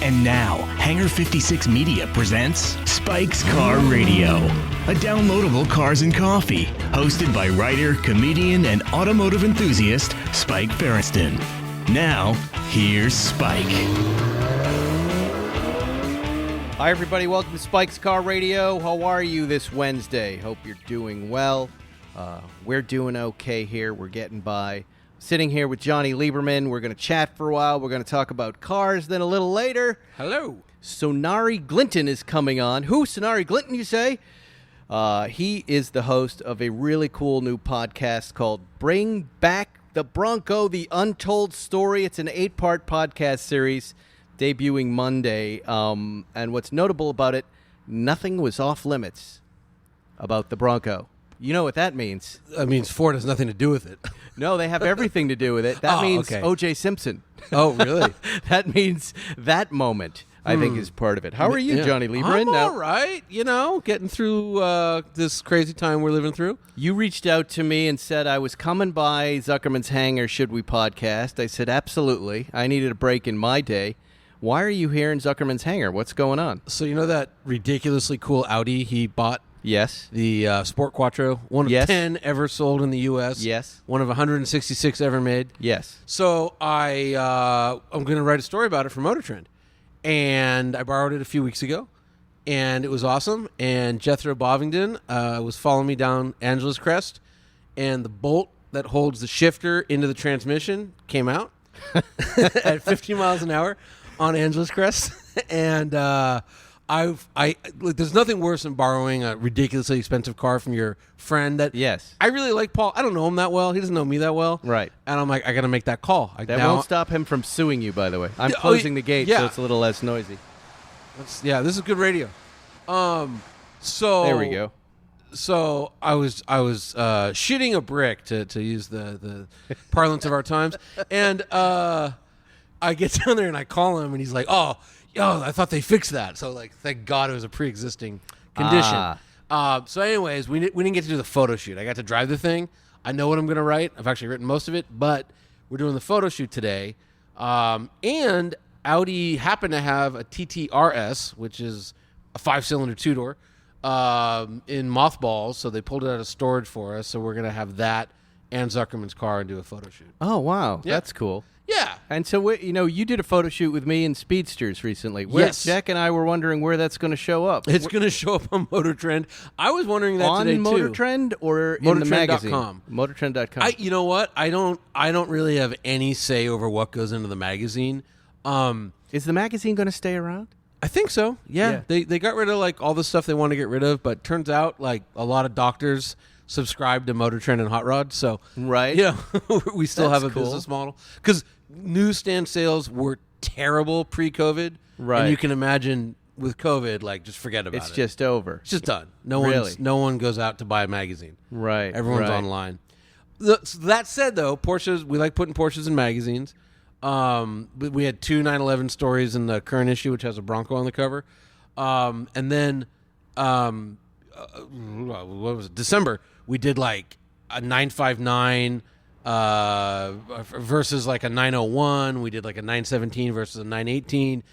And now, Hangar 56 Media presents Spike's Car Radio, a downloadable cars and coffee, hosted by writer, comedian, and automotive enthusiast Spike Ferriston. Now, here's Spike. Hi, everybody. Welcome to Spike's Car Radio. How are you this Wednesday? Hope you're doing well. We're doing okay here. We're getting by. Sitting here with Jonny Lieberman. We're going to chat for a while. We're going to talk about cars. Then a little later, hello, Sonari Glinton is coming on. Who? Sonari Glinton, you say? He is the host of a really cool new podcast called Bring Back the Bronco, The Untold Story. It's an 8-part podcast series debuting Monday. And what's notable about it, nothing was off limits about the Bronco. You know what that means. That means Ford has nothing to do with it. No, they have everything to do with it. That means okay. OJ Simpson. Oh, really? That means that moment, I think, is part of it. How are you, Jonny Lieberman? I'm all right. You know, getting through this crazy time we're living through. You reached out to me and said I was coming by Zuckerman's Hangar, should we podcast? I said, absolutely. I needed a break in my day. Why are you here in Zuckerman's Hangar? What's going on? So you know that ridiculously cool Audi he bought? Yes. The Sport Quattro, one of 10 ever sold in the U.S. Yes. One of 166 ever made. Yes. So I'm going to write a story about it for MotorTrend. And I borrowed it a few weeks ago, and it was awesome. And Jethro Bovingdon was following me down Angeles Crest, and the bolt that holds the shifter into the transmission came out at 15 miles an hour on Angeles Crest. And there's nothing worse than borrowing a ridiculously expensive car from your friend that Yes. I really like Paul. I don't know him that well. He doesn't know me that well. Right. And I'm like, I got to make that call. That won't stop him from suing you, by the way. I'm closing the gate so it's a little less noisy. This is good radio. So there we go. So I was shitting a brick to use the parlance of our times, and I get down there and I call him and he's like, oh, I thought they fixed that. So like, thank God it was a pre-existing condition. So anyways, we didn't get to do the photo shoot. I got to drive the thing. I know what I'm going to write. I've actually written most of it, but we're doing the photo shoot today. And Audi happened to have a TTRS, which is a 5-cylinder 2-door, in mothballs. So they pulled it out of storage for us. So we're going to have that and Zuckerman's car and do a photo shoot. Oh, wow. Yeah. That's cool. Yeah. And so, you did a photo shoot with me in Speedsters recently. Yes. Jack and I were wondering where that's going to show up. It's going to show up on MotorTrend. I was wondering that on today, too. On MotorTrend or in the magazine? MotorTrend.com. MotorTrend.com. You know what? I don't really have any say over what goes into the magazine. Is the magazine going to stay around? I think so. Yeah. They got rid of like all the stuff they want to get rid of, but turns out like a lot of doctors subscribe to MotorTrend and Hot Rod, so right. Yeah, we still That's have a cool. business model because newsstand sales were terrible pre-COVID, right? And you can imagine with COVID, like just forget about it. It's just over. It's just done. No one goes out to buy a magazine. Right. Everyone's online. That said, though, Porsches, we like putting Porsches in magazines. We had 2 911 stories in the current issue, which has a Bronco on the cover. And then, what was it? December, we did like a 959 versus like a 901. We did like a 917 versus a 918.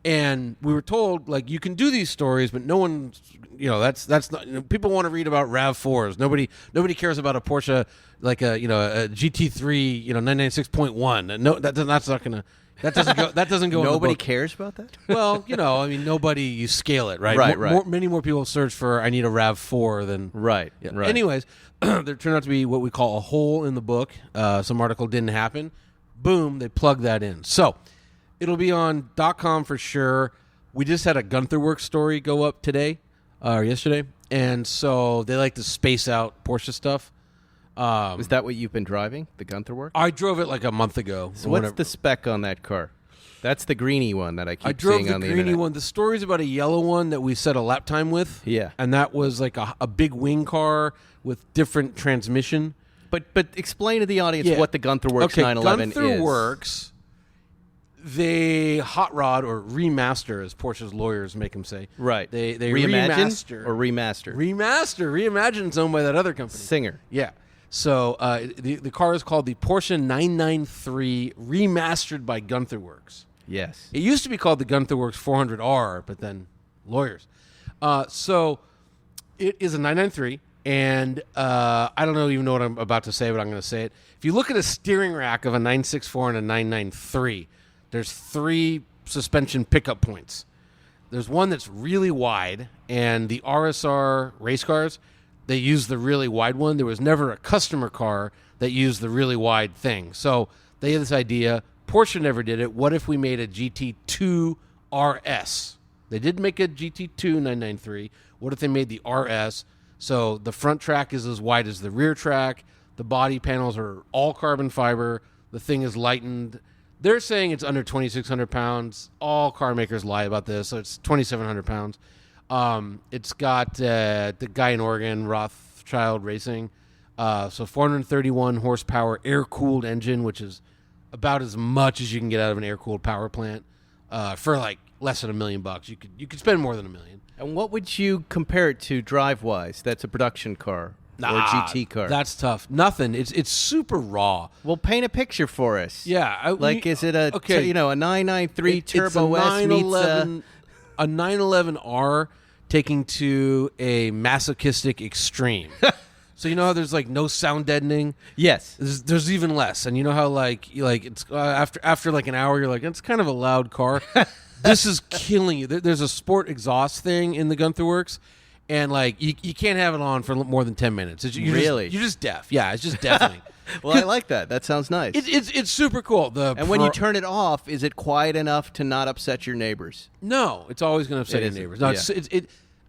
And we were told, like, you can do these stories, but no one, that's not, people want to read about RAV4s. Nobody cares about a Porsche, like a GT3, 996.1. No, that's not going to, that doesn't go in the Nobody book. cares about that? Well, nobody, you scale it, right? Right. Many more people search for, I need a RAV4 than. Right. Yeah. Right. Anyways, there turned out to be what we call a hole in the book. Some article didn't happen. Boom, they plugged that in. So, it'll be on .com for sure. We just had a Gunther Werks story go up today, or yesterday, and so they like to space out Porsche stuff. Is that what you've been driving, the Gunther Werks? I drove it like a month ago. So what's the spec on that car? That's the greeny one that I keep seeing on the internet. I drove the greeny one. The story's about a yellow one that we set a lap time with. Yeah. And that was like a big wing car with different transmission. But explain to the audience what the Gunther Werks 911 is. Gunther Werks, they hot rod or remaster, as Porsche's lawyers make them say. Right. They reimagine remaster. or remaster? Reimagine's owned by that other company. Singer. Yeah. So the car is called the Porsche 993 Remastered by Gunther Werks. Yes. It used to be called the Gunther Werks 400R, but then lawyers. So it is a 993, and I don't even know what I'm about to say, but I'm going to say it. If you look at a steering rack of a 964 and a 993, there's 3 suspension pickup points. There's one that's really wide, and the RSR race cars, they use the really wide one. There was never a customer car that used the really wide thing. So they had this idea. Porsche never did it. What if we made a GT2 RS? They did make a GT2 993. What if they made the RS? So the front track is as wide as the rear track. The body panels are all carbon fiber. The thing is lightened. They're saying it's under 2,600 pounds. All car makers lie about this, so it's 2,700 pounds. It's got the guy in Oregon, Rothschild Racing. So 431 horsepower air-cooled engine, which is about as much as you can get out of an air-cooled power plant for like less than $1 million. You could spend more than $1 million. And what would you compare it to drive-wise? That's a production car or a GT car. That's tough. Nothing. It's super raw. Well, paint a picture for us. Yeah. Is it a 993 Turbo S meets a 911R taking to a masochistic extreme. So you know how there's like no sound deadening? Yes. There's even less. And you know how like it's after like an hour you're like, it's kind of a loud car. This is killing you. There's a sport exhaust thing in the Gunther Werks, and like you can't have it on for more than 10 minutes. You're just deaf. Yeah, it's just deafening. Well, I like that. That sounds nice. It's super cool. And when you turn it off, is it quiet enough to not upset your neighbors? No, it's always going to upset your neighbors. No, yeah.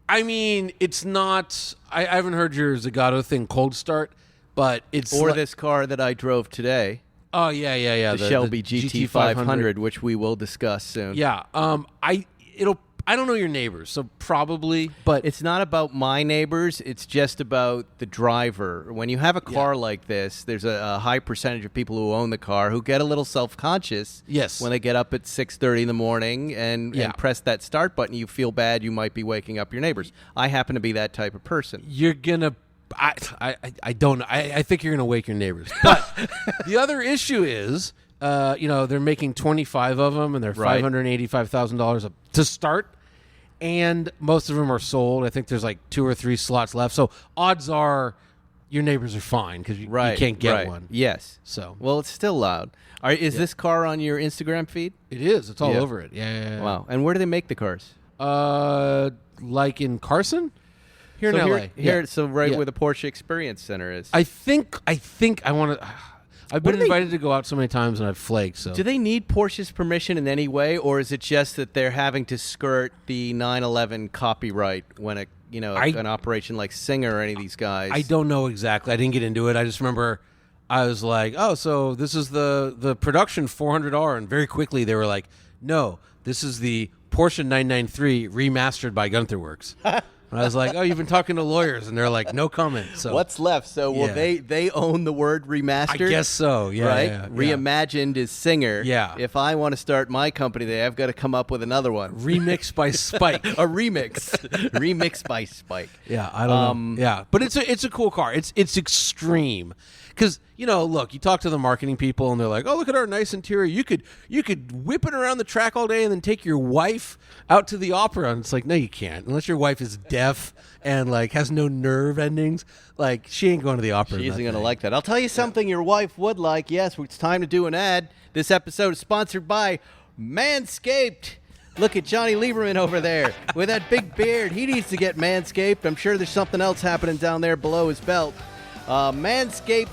I mean, it's not. I haven't heard your Zagato thing cold start, but it's this car that I drove today. Oh yeah. The Shelby GT500, which we will discuss soon. Yeah. I don't know your neighbors, so probably, but it's not about my neighbors. It's just about the driver. When you have a car like this, there's a high percentage of people who own the car who get a little self-conscious. Yes. When they get up at 6:30 in the morning and press that start button, you feel bad. You might be waking up your neighbors. I happen to be that type of person. You're gonna. I don't know. I think you're gonna wake your neighbors. But the other issue is, they're making 25 of them, and they're $585,000 to start. And most of them are sold. I think there's like 2 or 3 slots left. So odds are your neighbors are fine because you can't get one. Yes. So it's still loud. Is this car on your Instagram feed? It is. It's all over it. Yeah. Wow. And where do they make the cars? Like in Carson? Here in LA. So where the Porsche Experience Center is. I think I want to. I've been invited to go out so many times and I've flaked. So, do they need Porsche's permission in any way, or is it just that they're having to skirt the 911 copyright when an operation like Singer or any of these guys? I don't know exactly. I didn't get into it. I just remember I was like, oh, so this is the production 400R, and very quickly they were like, no, this is the Porsche 993 remastered by Gunther Werks. And I was like, oh, you've been talking to lawyers, and they're like, no comment. So what's left? So they own the word remastered? I guess so. Yeah, right. Yeah. Reimagined is Singer. Yeah. If I want to start my company, I've got to come up with another one. Remixed by Spike. A remix. Remixed by Spike. Yeah, I don't know. Yeah, but it's a cool car. It's extreme. Because, look, you talk to the marketing people, and they're like, oh, look at our nice interior. You could whip it around the track all day and then take your wife out to the opera. And it's like, no, you can't. Unless your wife is deaf and, like, has no nerve endings. Like, she ain't going to the opera. She isn't going to like that. I'll tell you something your wife would like. Yes, it's time to do an ad. This episode is sponsored by Manscaped. Look at Jonny Lieberman over there with that big beard. He needs to get Manscaped. I'm sure there's something else happening down there below his belt. Manscaped,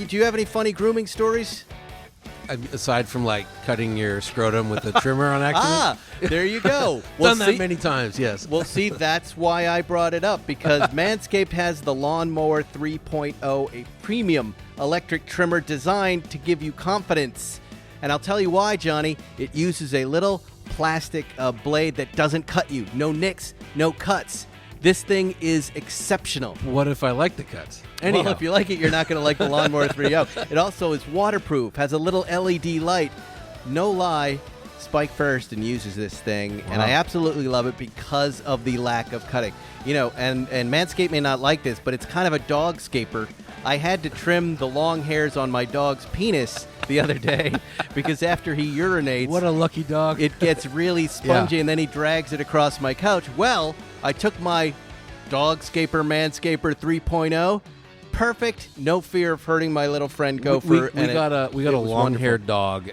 do you have any funny grooming stories? Aside from, like, cutting your scrotum with a trimmer on accident? There you go. Done that many times, yes. Well, see, that's why I brought it up, because Manscaped has the Lawnmower 3.0, a premium electric trimmer designed to give you confidence. And I'll tell you why, Johnny. It uses a little plastic blade that doesn't cut you. No nicks, no cuts. This thing is exceptional. What if I like the cuts? Anyhow. Well, if you like it, you're not going to like the Lawnmower 3.0. It also is waterproof, has a little LED light. No lie, Spike Ferriston uses this thing, and I absolutely love it because of the lack of cutting. You know, and Manscaped may not like this, but it's kind of a dog scaper. I had to trim the long hairs on my dog's penis the other day because after he urinates, What a lucky dog. it gets really spongy, and then he drags it across my couch. Well, I took my Dogscaper Manscaper 3.0. Perfect, no fear of hurting my little friend Gopher. We got a long-haired dog,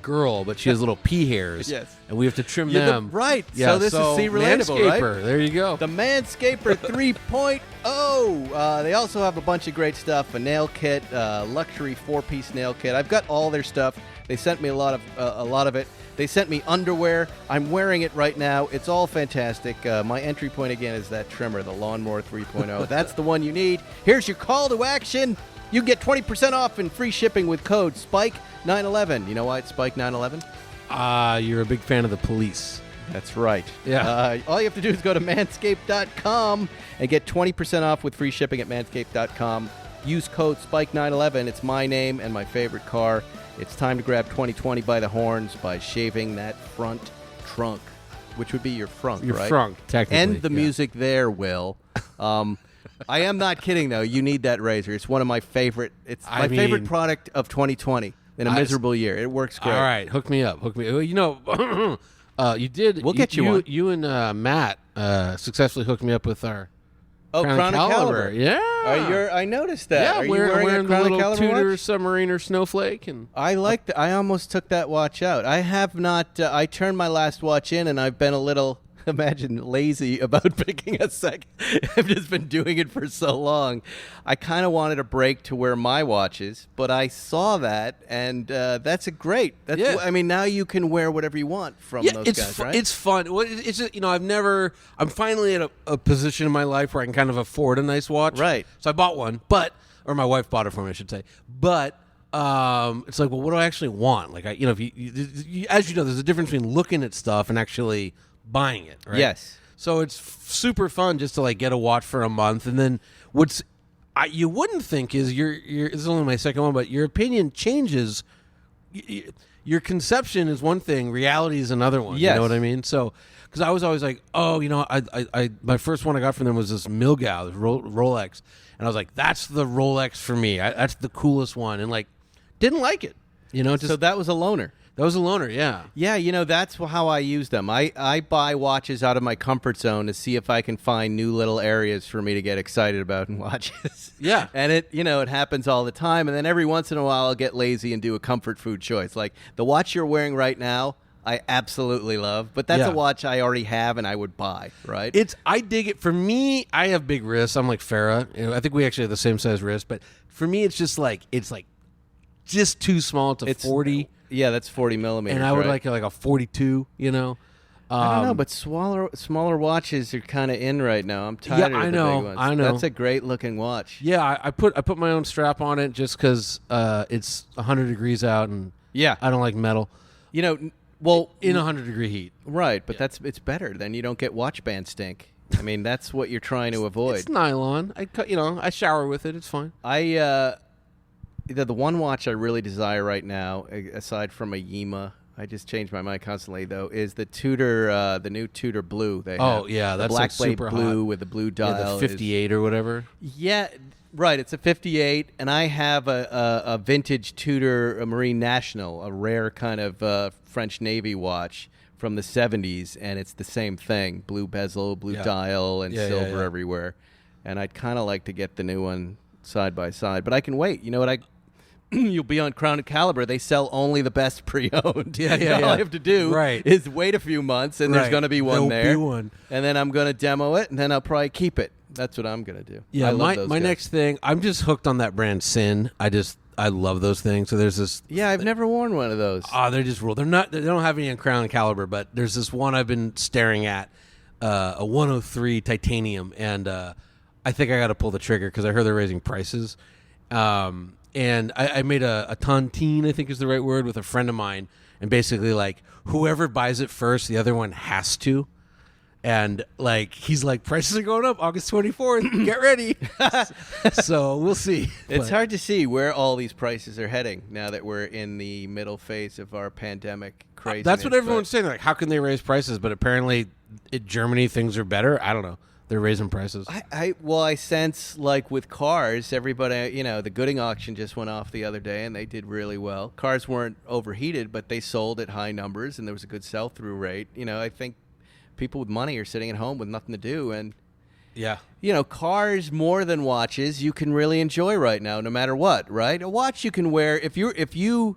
girl, but she has little pea hairs. Yes. And we have to trim Yeah, them. right. Yeah, So this is C-relatable, Manscaper, right? There you go. The Manscaper 3.0. They also have a bunch of great stuff, a nail kit, luxury 4-piece nail kit. I've got all their stuff. They sent me a lot of it. They sent me underwear. I'm wearing it right now. It's all fantastic. My entry point, again, is that trimmer, the Lawnmower 3.0. That's the one you need. Here's your call to action. You get 20% off and free shipping with code SPIKE911. You know why it's SPIKE911? You're a big fan of the police. That's right. Yeah. All you have to do is go to manscaped.com and get 20% off with free shipping at manscaped.com. Use code SPIKE911. It's my name and my favorite car. It's time to grab 2020 by the horns by shaving that front trunk, which would be your frunk, Your right? frunk, technically. And the music there, Will. I am not kidding, though. You need that razor. It's one of my favorite. It's my favorite product of 2020 in a miserable year. It works great. All right, hook me up. Well, you know, you did. We'll get you one. You and Matt successfully hooked me up with our Crown Caliber. Yeah. I noticed that. Yeah, Are you wearing a the little Caliber Tudor watch? Submariner Snowflake, and I like that. I almost took that watch out. I have not. I turned my last watch in, and I've been a little, lazy about picking a second. I've just been doing it for so long. I kind of wanted a break to wear my watches, but I saw that, and that's a great. That's, Yeah. I mean, now you can wear whatever you want from those guys, right? It's fun. Well, it's just, I'm finally at a position in my life where I can kind of afford a nice watch. Right. So I bought one, or my wife bought it for me, I should say. But it's like, well, what do I actually want? Like, if you as you know, there's a difference between looking at stuff and actually buying it, right? Yes. So it's super fun just to like get a watch for a month, and then you wouldn't think is this is only my second one, but your opinion changes. Your conception is one thing, reality is another one. Yes. You know what I mean? So, because I was always like, I my first one I got from them was this Milgauss Rolex, and I was like, that's the Rolex for me. That's the coolest one, and like, didn't like it. So that was a loaner. That was a loaner, yeah. Yeah, that's how I use them. I buy watches out of my comfort zone to see if I can find new little areas for me to get excited about in watches. Yeah. And it happens all the time. And then every once in a while I'll get lazy and do a comfort food choice. Like the watch you're wearing right now, I absolutely love. But that's a watch I already have and I would buy, right? I dig it. For me, I have big wrists. I'm like Farrah. I think we actually have the same size wrist. But for me, it's just too small. It's 40. Yeah, that's 40 millimeters. And I would right? like a 42, I don't know, but smaller watches are kind of in right now. I'm tired of the big ones. I know. That's a great looking watch. Yeah, I put my own strap on it just because it's 100 degrees out, and I don't like metal. Well, in 100-degree heat. Right, but it's better. Then you don't get watch band stink. I mean, that's what you're trying to avoid. It's nylon. I shower with it. It's fine. The one watch I really desire right now, aside from a Yima, I just change my mind constantly though, is the Tudor, the new Tudor Blue. They have. Oh yeah, that's the black like blade super blue hot. with the blue dial. The 58 or whatever. Yeah, right. It's a 58, and I have a vintage Tudor Marine National, a rare kind of French Navy watch from the 70s, and it's the same thing: blue bezel, blue dial, and silver everywhere. And I'd kind of like to get the new one side by side, but I can wait. You know what? You'll be on Crown and Caliber. They sell only the best pre-owned. All I have to do is wait a few months, and there's going to be one there. And then I'm going to demo it, and then I'll probably keep it. That's what I'm going to do. Yeah, I love those my guys. next thing, I'm just hooked on that brand Sin. I love those things. So there's this. Yeah, I've never worn one of those. Oh, they're just rule. They don't have any on Crown and Caliber, but there's this one I've been staring at, a 103 titanium, and I think I got to pull the trigger because I heard they're raising prices. And I made a tontine, I think is the right word, with a friend of mine. And basically, like, whoever buys it first, the other one has to. And like he's like, prices are going up August 24th. Get ready. So we'll see. It's hard to see where all these prices are heading now that we're in the middle phase of our pandemic craziness. That's what everyone's saying. Like, how can they raise prices? But apparently, in Germany, things are better. I don't know. They're raising prices. I sense like with cars, everybody, the Gooding auction just went off the other day, and they did really well. Cars weren't overheated, but they sold at high numbers, and there was a good sell-through rate. I think people with money are sitting at home with nothing to do, and yeah, cars more than watches you can really enjoy right now, no matter what. Right, a watch you can wear if you.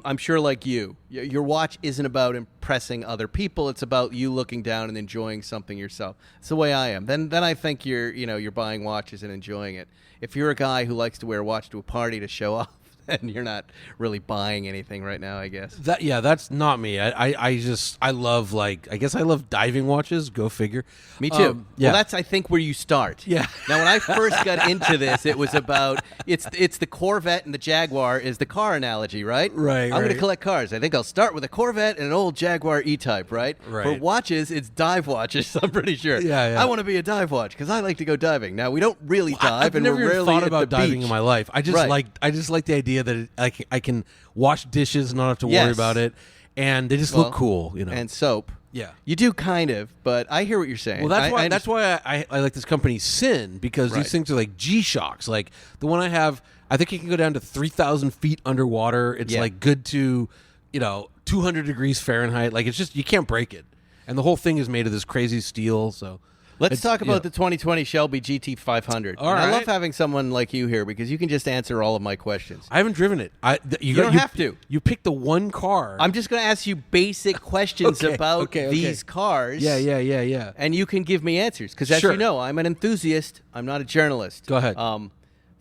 I'm sure, like you, your watch isn't about impressing other people. It's about you looking down and enjoying something yourself. It's the way I am. Then I think you're buying watches and enjoying it. If you're a guy who likes to wear a watch to a party to show off, then you're not really buying anything right now, I guess. That's not me. I love I love diving watches. Go figure. Me too. Yeah. Well, that's I think where you start. Yeah. Now, when I first got into this, it was about it's the Corvette and the Jaguar is the car analogy, right? Right. I'm going to collect cars. I think I'll start with a Corvette and an old Jaguar E-Type, right? Right. For watches, it's dive watches. I'm pretty sure. Yeah. I want to be a dive watch because I like to go diving. Now, we don't really dive, I've and never we're even rarely thought at about the diving beach. in my life. I just like the idea that I can wash dishes and not have to worry about it, and they just look cool, And soap. Yeah. You do kind of, but I hear what you're saying. Well, that's why I like this company Sin, because these things are like G-Shocks. Like the one I have, I think it can go down to 3,000 feet underwater. It's like good to 200 degrees Fahrenheit. Like it's just, you can't break it, and the whole thing is made of this crazy steel. So let's talk about the 2020 Shelby GT500. All right. I love having someone like you here because you can just answer all of my questions. I haven't driven it. You don't have to. You picked the one car. I'm just going to ask you basic questions about these cars. Yeah. And you can give me answers because, as you know, I'm an enthusiast. I'm not a journalist. Go ahead.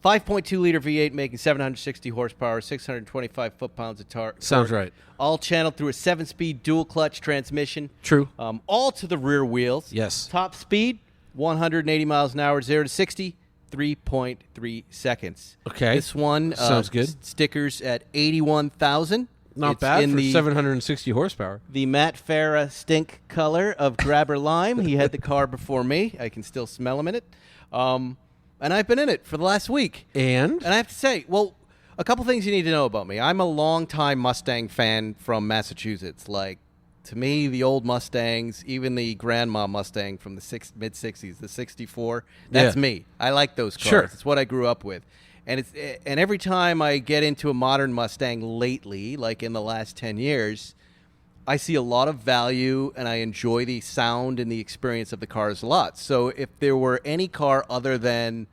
5.2-liter V8 making 760 horsepower, 625 foot-pounds of torque. Sounds right. All channeled through a 7-speed dual-clutch transmission. True. All to the rear wheels. Yes. Top speed, 180 miles an hour, 0 to 60, 3.3 seconds. Okay. This one sounds good. Stickers at 81,000. Not bad for 760 horsepower. The Matt Farah stink color of Grabber Lime. He had the car before me. I can still smell him in it. And I've been in it for the last week. And I have to say, a couple things you need to know about me. I'm a longtime Mustang fan from Massachusetts. Like, to me, the old Mustangs, even the grandma Mustang from the mid-'60s, the 64, that's me. I like those cars. Sure. It's what I grew up with. And every time I get into a modern Mustang lately, like in the last 10 years, I see a lot of value, and I enjoy the sound and the experience of the cars a lot. So if there were any car other than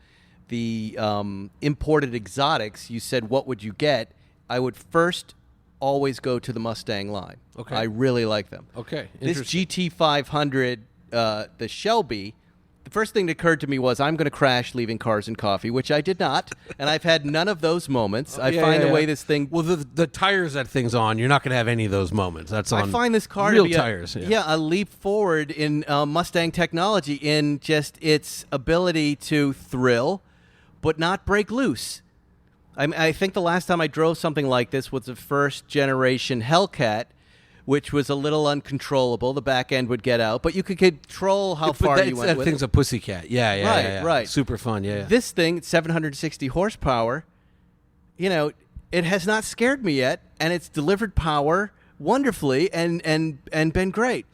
the imported exotics, you said, what would you get? I would first always go to the Mustang line. Okay. I really like them. Okay. This GT500, the Shelby, the first thing that occurred to me was I'm going to crash leaving Cars and Coffee, which I did not, and I've had none of those moments. I find the way this thing... Well, the tires that thing's on, you're not going to have any of those moments. That's on I find this car real to be tires. a leap forward in Mustang technology in just its ability to thrill, but not break loose. I think the last time I drove something like this was the first generation Hellcat, which was a little uncontrollable. The back end would get out, but you could control how far you went that with thing's it. a pussycat. Yeah. Right. Super fun, yeah. This thing, 760 horsepower, it has not scared me yet, and it's delivered power wonderfully and been great.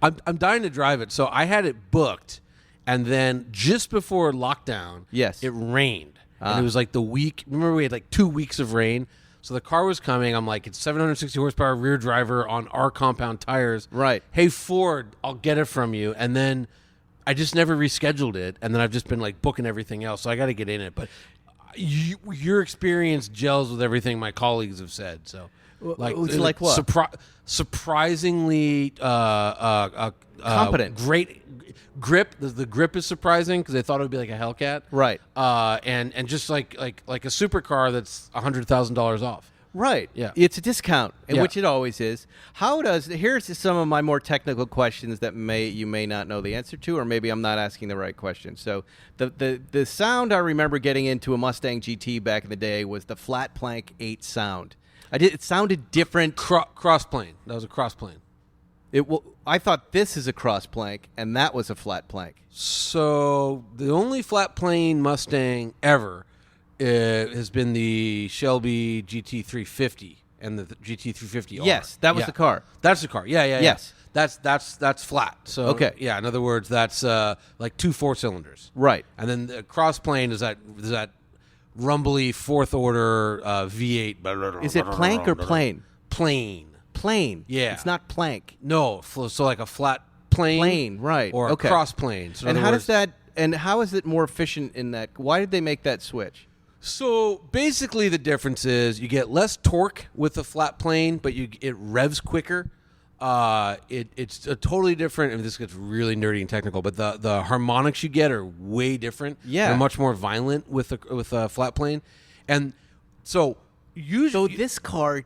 I'm dying to drive it. So I had it booked, and then just before lockdown, it rained. And it was like the week. Remember, we had like 2 weeks of rain. So the car was coming. I'm like, it's 760 horsepower rear driver on our compound tires. Right. Hey, Ford, I'll get it from you. And then I just never rescheduled it. And then I've just been like booking everything else. So I got to get in it. But your experience gels with everything my colleagues have said. So like what? Surprisingly competent. Great grip. The grip is surprising because I thought it would be like a Hellcat. Right. And just like a supercar that's $100,000 off. Right. Yeah. It's a discount, which it always is. Here's some of my more technical questions that you may not know the answer to, or maybe I'm not asking the right question. So the sound I remember getting into a Mustang GT back in the day was the flat plank 8 sound. It sounded different. Cross plane. That was a cross plane. I thought this is a cross plank, and that was a flat plank. So the only flat plane Mustang ever has been the Shelby GT350 and the GT350R. Yes, that was the car. That's the car. Yeah. Yes. That's flat. So okay. Yeah, in other words, that's like 2 4-cylinders. Right. And then the cross plane is that rumbly fourth order V8. Is it plank or plane? Plane. Plane. Yeah. It's not plank. No, so like a flat plane. Plane, right. Or okay. a cross plane. So and how is it more efficient in that? Why did they make that switch? So basically the difference is you get less torque with the flat plane, but it revs quicker. It's a totally different, and this gets really nerdy and technical, but the harmonics you get are way different. Yeah. They're much more violent with a flat plane. And so usually... So this car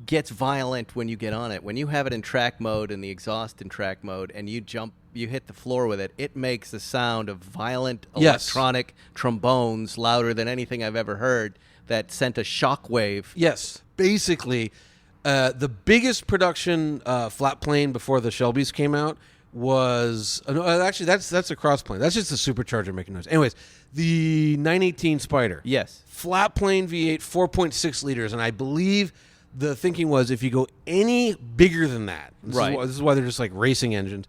gets violent when you get on it. When you have it in track mode and the exhaust in track mode and you hit the floor with it, it makes the sound of violent electronic trombones louder than anything I've ever heard that sent a shockwave. Yes. Basically, the biggest production flat plane before the Shelbys came out was... actually, that's a cross plane. That's just a supercharger making noise. Anyways, the 918 Spider. Yes. Flat plane V8, 4.6 liters, and I believe... The thinking was if you go any bigger than that, this is why they're just like racing engines.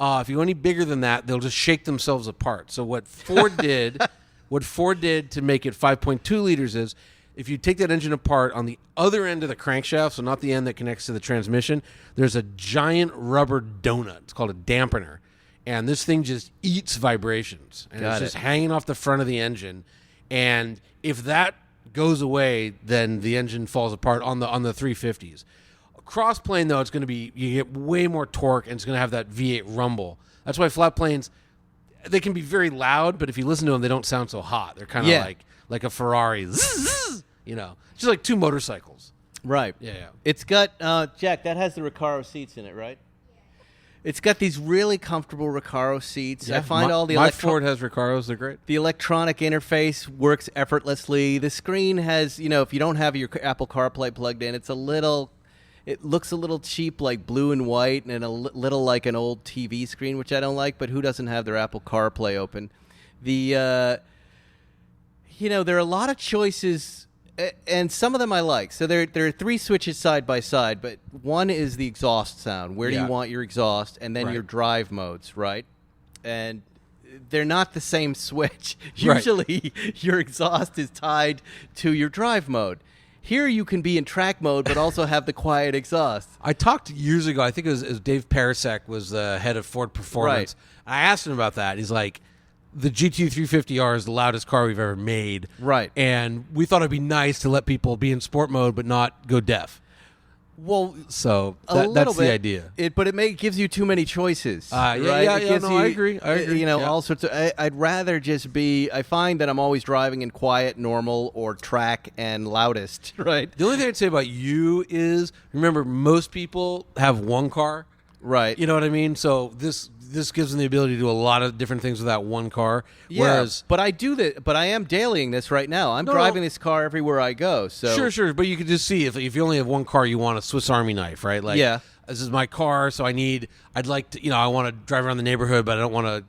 If you go any bigger than that, they'll just shake themselves apart. So what Ford did to make it 5.2 liters is if you take that engine apart on the other end of the crankshaft, so not the end that connects to the transmission, there's a giant rubber donut. It's called a dampener. And this thing just eats vibrations. And it's just hanging off the front of the engine. And if that goes away, then the engine falls apart on the 350s. Cross plane though, it's going to be, you get way more torque and it's going to have that V8 rumble. That's why flat planes, they can be very loud, but if you listen to them, they don't sound so hot. They're kind of like a Ferrari, just like 2 motorcycles. Right. Yeah. It's got Jack. That has the Recaro seats in it, right? It's got these really comfortable Recaro seats. Yeah, I find all the my Ford has Recaros. They're great. The electronic interface works effortlessly. The screen has, if you don't have your Apple CarPlay plugged in, it looks a little cheap, like blue and white, and a little like an old TV screen, which I don't like. But who doesn't have their Apple CarPlay open? There are a lot of choices. And some of them I like. So there are 3 switches side by side, but one is the exhaust sound. Where do you want your exhaust? And then your drive modes, right? And they're not the same switch. Usually your exhaust is tied to your drive mode. Here you can be in track mode, but also have the quiet exhaust. I talked years ago, I think it was Dave Parasek was the head of Ford Performance. Right. I asked him about that. He's like, the GT350R is the loudest car we've ever made. Right. And we thought it'd be nice to let people be in sport mode but not go deaf. Well, so that's the idea. But it gives you too many choices. I agree. All sorts of... I'd rather just be... I find that I'm always driving in quiet, normal, or track and loudest, right? The only thing I'd say about you is, remember, most people have one car. Right. You know what I mean? So this gives them the ability to do a lot of different things with that one car. Yeah, whereas, but I do that. But I am dailying this right now. I'm driving this car everywhere I go. So sure. But you could just see if you only have one car, you want a Swiss Army knife, right? Like, this is my car, so I want to drive around the neighborhood, but I don't want to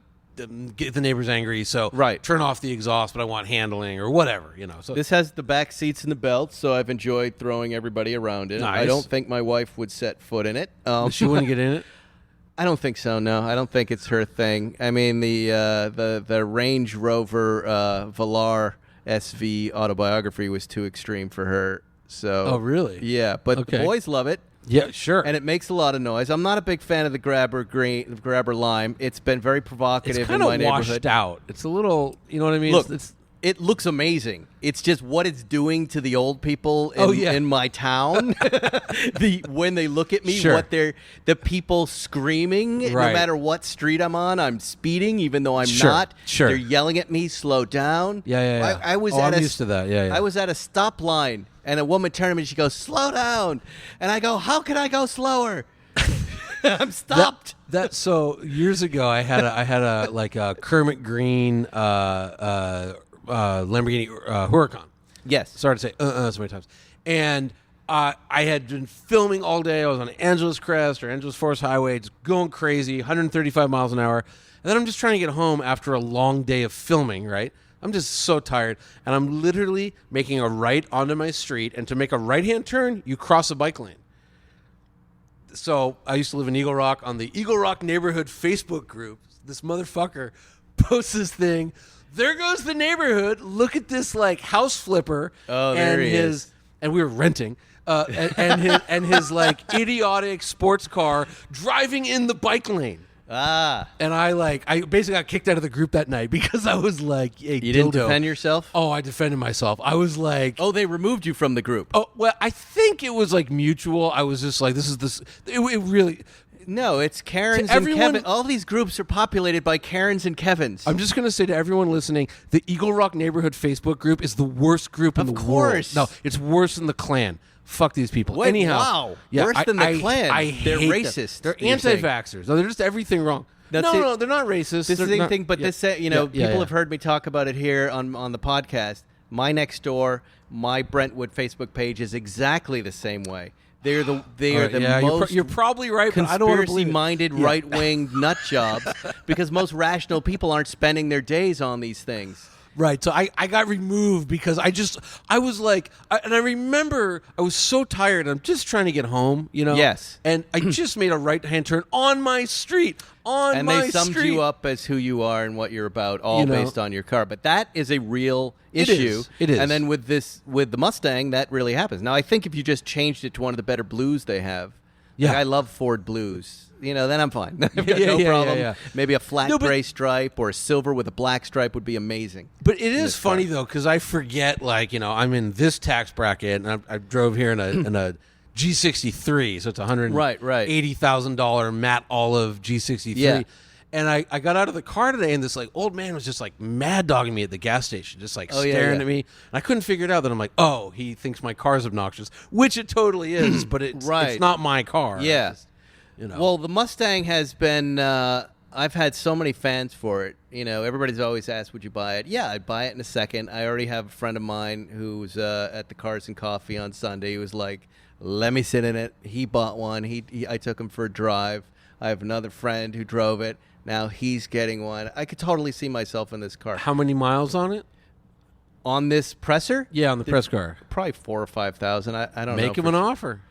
get the neighbors angry. So turn off the exhaust, but I want handling or whatever. So this has the back seats and the belts, so I've enjoyed throwing everybody around it. Nice. I don't think my wife would set foot in it. She wouldn't get in it. I don't think so. No, I don't think it's her thing. I mean, the Range Rover Velar SV autobiography was too extreme for her. So, really? Yeah, but the boys love it. Yeah, sure. And it makes a lot of noise. I'm not a big fan of the Grabber Lime. It's been very provocative in my neighborhood. It's kind of washed out. It's a little, you know what I mean? Look, it looks amazing. It's just what it's doing to the old people in my town. When they look at me, the people screaming, no matter what street I'm on, I'm speeding, even though I'm not. Sure. They're yelling at me, slow down. Yeah. I'm used to that. Yeah. I was at a stop line, and a woman turned to me, and she goes, slow down. And I go, how can I go slower? I'm stopped. So years ago, I had a Kermit Green Lamborghini Huracan. Yes. Sorry to say so many times. And I had been filming all day. I was on Angeles Crest or Angeles Forest Highway, just going crazy, 135 miles an hour. And then I'm just trying to get home after a long day of filming, right? I'm just so tired. And I'm literally making a right onto my street. And to make a right-hand turn, you cross a bike lane. So I used to live in Eagle Rock. On the Eagle Rock neighborhood Facebook group, this motherfucker posts this thing. There goes the neighborhood. Look at this like house flipper. Oh, there he is. And we were renting. And his like idiotic sports car driving in the bike lane. Ah. And I basically got kicked out of the group that night because I was like, hey, You didn't defend yourself? Oh, I defended myself. I was like, Oh, they removed you from the group. oh, well, I think it was like mutual. I was just like, it really. No, it's Karens To everyone- and Kevin. All these groups are populated by Karens and Kevins. I'm just going to say to everyone listening, the Eagle Rock Neighborhood Facebook group is the worst group in the course. world. No, it's worse than the Klan. Fuck these people. Wait, Anyhow, wow. Worse than the Klan. They're hate racist, Them. They're you're saying. anti-vaxxers. No, they're just everything wrong. That's No, they're not racist. This is They're the not- thing, but yeah. this, Yeah, people have heard me talk about it here on the podcast. My next door, my Brentwood Facebook page is exactly the same way. They are the most You're probably right, but I don't want to believe it. conspiracy-minded right-wing nut jobs because most rational people aren't spending their days on these things. Right, so I got removed because I was like, and I remember I was so tired. I'm just trying to get home, Yes. And I just made a right-hand turn on my street, And they summed you up as who you are and what you're about, all based on your car. But that is a real issue. It is. And then with the Mustang, that really happens. Now, I think if you just changed it to one of the better blues they have, Yeah. like I love Ford blues. Then I'm fine. I've got Yeah, no yeah, problem. yeah. Maybe a flat No, but- gray stripe or a silver with a black stripe would be amazing. But it is this car. funny though, because I forget, I'm in this tax bracket, and I drove here in a G63, so it's $180,000 matte olive G63. Yeah. And I got out of the car today, and this old man was just mad dogging me at the gas station, just staring at me. And I couldn't figure it out. Then I'm like, oh, he thinks my car's obnoxious, which it totally is, but it's not my car. Yeah. It's just, Well, the Mustang has been. I've had so many fans for it. Everybody's always asked, "Would you buy it?" Yeah, I'd buy it in a second. I already have a friend of mine who's at the Cars and Coffee on Sunday. He was like, "Let me sit in it." He bought one. I took him for a drive. I have another friend who drove it. Now he's getting one. I could totally see myself in this car. How many miles on it? On this presser? Yeah, on the press car. Probably 4,000 or 5,000. I don't know. Make him an offer.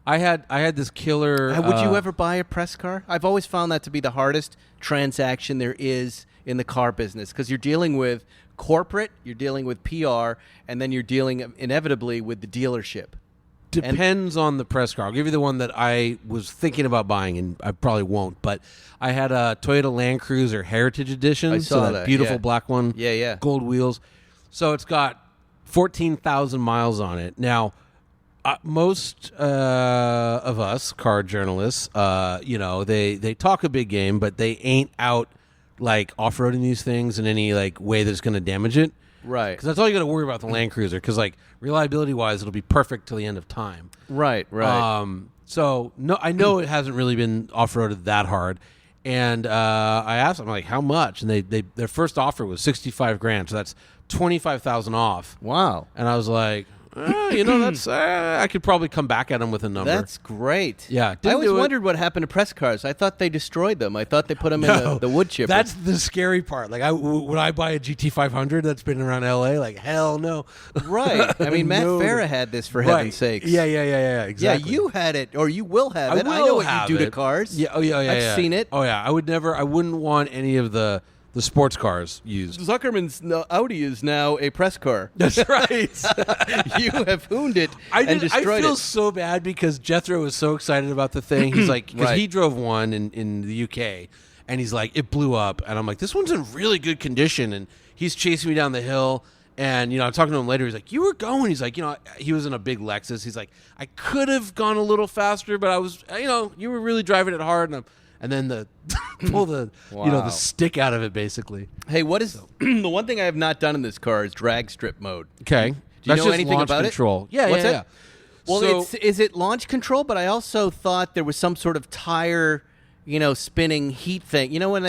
I had this killer. Would you ever buy a press car? I've always found that to be the hardest transaction there is in the car business because you're dealing with corporate, you're dealing with PR, and then you're dealing inevitably with the dealership. Depends on the press car. I'll give you the one that I was thinking about buying, and I probably won't. But I had a Toyota Land Cruiser Heritage Edition. I saw that that, beautiful yeah. black one. Yeah, yeah. Gold wheels. So it's got 14,000 miles on it. Now, most of us car journalists, they talk a big game, but they ain't out off-roading these things in any way that's going to damage it. Right. Because that's all you got to worry about the Land Cruiser. Because reliability-wise, it'll be perfect till the end of time. Right. So no, I know it hasn't really been off-roaded that hard. And I asked them how much, and their first offer was $65,000. So that's $25,000 off. Wow. And I was like, that's I could probably come back at them with a number. That's great. Yeah, I didn't always do it. wondered what happened to press cars. I thought they destroyed them. I thought they put them in the wood chipper. That's the scary part. Would I buy a GT500 that's been around LA? Hell no. Right. I mean, Matt No. Farah had this for heaven's sakes. Yeah, exactly. Yeah, you had it, or you will have it. I will know what have you do it. to cars. Yeah, I've seen it. Oh yeah, I wouldn't want any of the sports cars used. Zuckerman's Audi is now a press car. That's right. You have hooned it I and destroyed feel it. so bad because Jethro was so excited about the thing. He's like, because Right. he drove one in the UK, and he's like, it blew up, and I'm like, this one's in really good condition, and he's chasing me down the hill. And, I'm talking to him later. He's like, you were going. He's like, he was in a big Lexus. He's like, I could have gone a little faster, but I was, you were really driving it hard. And then pull the, Wow. the stick out of it, basically. Hey, what is the one thing I have not done in this car is drag strip mode. Okay. Do you That's know just anything launch about control. it? Yeah, What's yeah, that? Well, So- is it launch control? But I also thought there was some sort of tire, spinning heat thing. When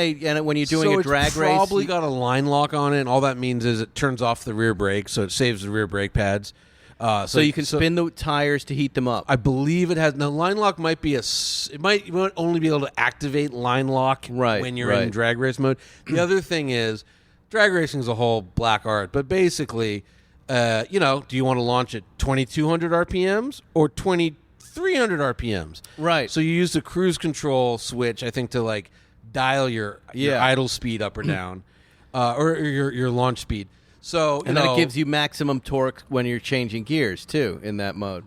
you're doing a drag it's race, probably got a line lock on it, and all that means is it turns off the rear brake, so it saves the rear brake pads. So you can spin the tires to heat them up. I believe it has. Now, line lock might be you might only be able to activate line lock when you're in drag race mode. The other thing is, drag racing is a whole black art. But basically, do you want to launch at 2,200 RPMs or 2,300 RPMs? Right. So you use the cruise control switch, I think, to like dial your idle speed up or down, or your launch speed. So and then it gives you maximum torque when you're changing gears too in that mode.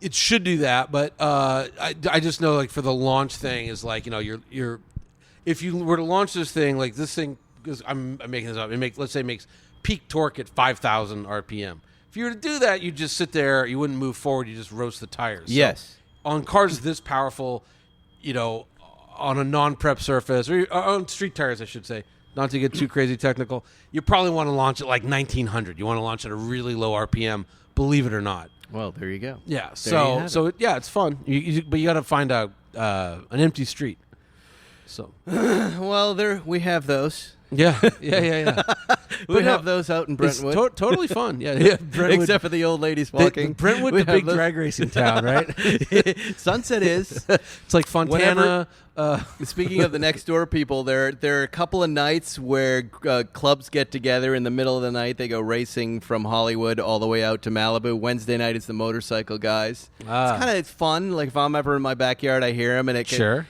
It should do that, but I just know like for the launch thing is like you're if you were to launch this thing like this thing, because I'm making this up, let's say it makes peak torque at 5,000 RPM. If you were to do that, you'd just sit there, you wouldn't move forward, you just roast the tires. Yes. So on cars this powerful, on a non-prep surface or on street tires, I should say. Not to get too crazy technical, you probably want to launch at like 1,900. You want to launch at a really low RPM, believe it or not. Well, there you go. Yeah. It's fun. But you got to find an empty street. So. Well, we have those. Yeah. We have those out in Brentwood. It's totally fun. Yeah. Brentwood, except for the old ladies walking. Brentwood, the big drag racing town, right? Sunset is. It's like Fontana. Speaking of the next door people, there are a couple of nights where clubs get together in the middle of the night. They go racing from Hollywood all the way out to Malibu. Wednesday night is the motorcycle guys. It's fun. Like if I'm ever in my backyard, I hear them, and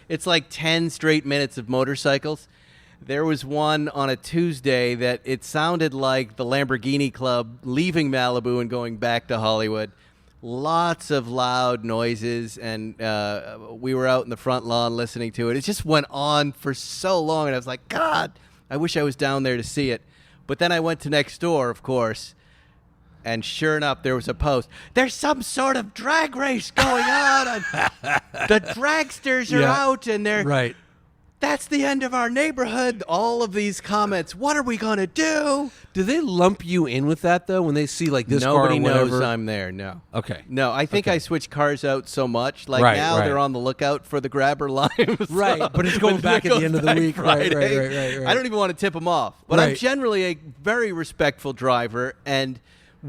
it's like 10 straight minutes of motorcycles. There was one on a Tuesday that it sounded like the Lamborghini Club leaving Malibu and going back to Hollywood. Lots of loud noises, and we were out in the front lawn listening to it. It just went on for so long, and I was like, God, I wish I was down there to see it. But then I went to next door, of course, and sure enough, there was a post. There's some sort of drag race going on. The dragsters are out, and they're... Right. That's the end of our neighborhood. All of these comments. What are we going to do? Do they lump you in with that, though, when they see, like, this car or whatever? Nobody knows I'm there, no. Okay. No, I think I switch cars out so much. Like, now they're on the lookout for the grabber lime. Right, but it's going back at the end of the week. Right. I don't even want to tip them off. But I'm generally a very respectful driver, and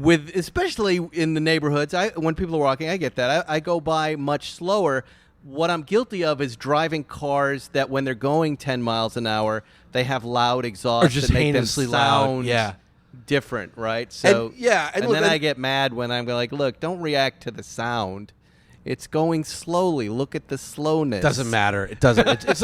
especially in the neighborhoods, when people are walking, I get that. I go by much slower. What I'm guilty of is driving cars that when they're going 10 miles an hour, they have loud exhaust just that make them heinously sound loud. different, right? So, and then I get mad when I'm like, look, don't react to the sound. It's going slowly. Look at the slowness. Doesn't matter. It doesn't. It's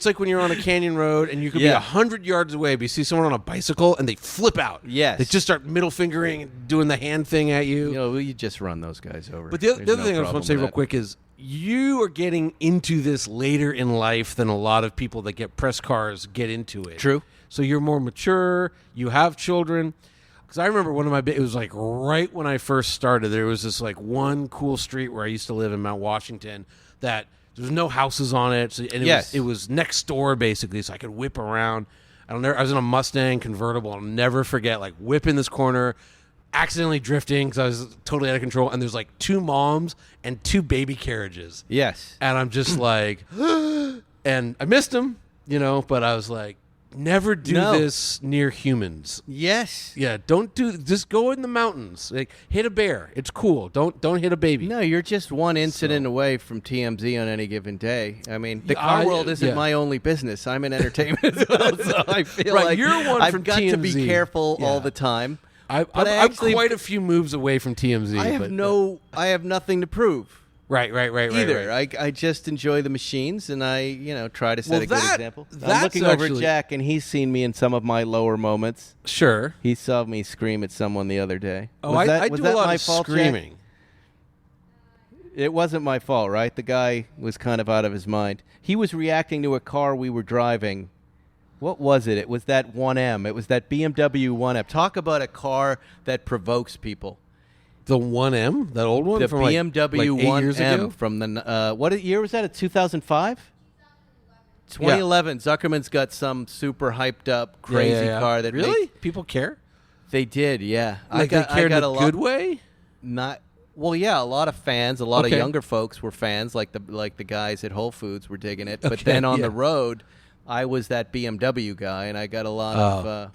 like when you're on a canyon road and you could be 100 yards away, but you see someone on a bicycle and they flip out. Yes, they just start middle fingering and doing the hand thing at you. You just run those guys over. But the other thing I just want to say real quick is you are getting into this later in life than a lot of people that get press cars get into it. True. So you're more mature. You have children. Because I remember one of it was like right when I first started, there was this like one cool street where I used to live in Mount Washington that there was no houses on it. It was next door basically, so I could whip around. I was in a Mustang convertible. I'll never forget like whipping this corner, accidentally drifting because I was totally out of control. And there's like 2 moms and 2 baby carriages. Yes. And I'm just like, and I missed them, but I was like, never do this near humans. Yes. Yeah, just go in the mountains. Like hit a bear. It's cool. Don't hit a baby. No, you're just one incident away from TMZ on any given day. I mean, the car world isn't my only business. I'm in entertainment as well, so I feel like you're one I've from got TMZ. to be careful all the time. I'm quite a few moves away from TMZ. I have nothing to prove. Right. Either. I just enjoy the machines, and I try to set a good example. I'm looking over at Jack, and he's seen me in some of my lower moments. Sure. He saw me scream at someone the other day. Oh, I do a lot of screaming. Jack? It wasn't my fault, right? The guy was kind of out of his mind. He was reacting to a car we were driving. What was it? It was that 1M. It was that BMW 1M. Talk about a car that provokes people. The 1M? That old one? The from BMW like 8 years 1M ago? from the... what year was that? A 2005? 2011. Zuckerman's got some super hyped up, crazy car that... Really? People care? They did, yeah. Like they cared in a good way? Not... Well, yeah, a lot of fans, a lot of younger folks were fans, like the guys at Whole Foods were digging it. But then on the road, I was that BMW guy, and I got a lot of...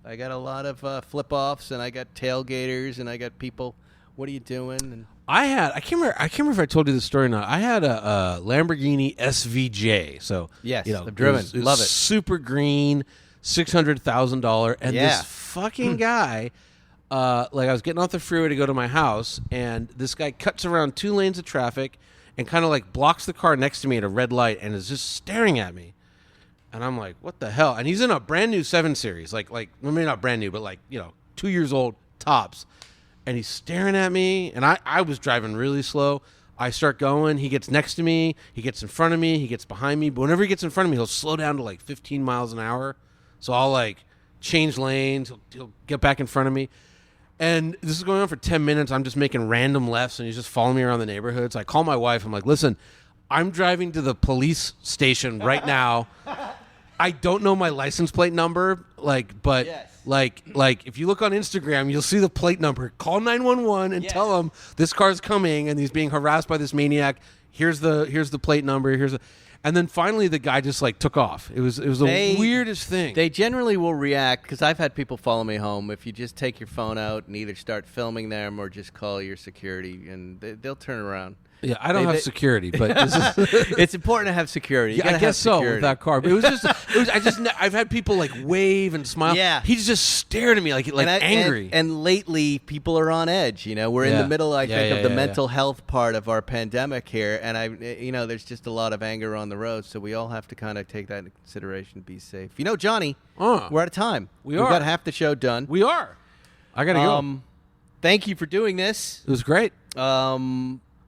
I got a lot of flip-offs, and I got tailgaters, and I got people What are you doing? And I can't remember if I told you this story or not. I had a Lamborghini SVJ. So yes, you know, I've driven. It was Love it. Super green, $600,000, and Yeah. this fucking guy. Like I was getting off the freeway to go to my house, and this guy cuts around 2 lanes of traffic and kind of like blocks the car next to me at a red light and is just staring at me. And I'm like, what the hell? And he's in a brand new 7 Series, like maybe not brand new, but like, 2 years old tops. And he's staring at me, and I was driving really slow. I start going. He gets next to me. He gets in front of me. He gets behind me. But whenever he gets in front of me, he'll slow down to like 15 miles an hour. So I'll like change lanes. He'll get back in front of me. And this is going on for 10 minutes. I'm just making random lefts, and he's just following me around the neighborhood. So I call my wife. I'm like, listen, I'm driving to the police station right now. I don't know my license plate number, but Yes. like if you look on Instagram, you'll see the plate number. Call 911 and tell them this car's coming and he's being harassed by this maniac. Here's the plate number. And then finally the guy just like took off. It was the weirdest thing. They generally will react, because I've had people follow me home. If you just take your phone out and either start filming them or just call your security, and they'll turn around. Yeah, I don't have security, but this is it's important to have security. Yeah, I guess so with that car. But I've had people like wave and smile. Yeah. He just stared at me like angry. And lately, people are on edge. We're in the middle, I think, of the mental health part of our pandemic here, and there's just a lot of anger on the road. So we all have to kind of take that into consideration, be safe. Johnny, we're out of time. We've got half the show done. We are. I gotta go. Thank you for doing this. It was great.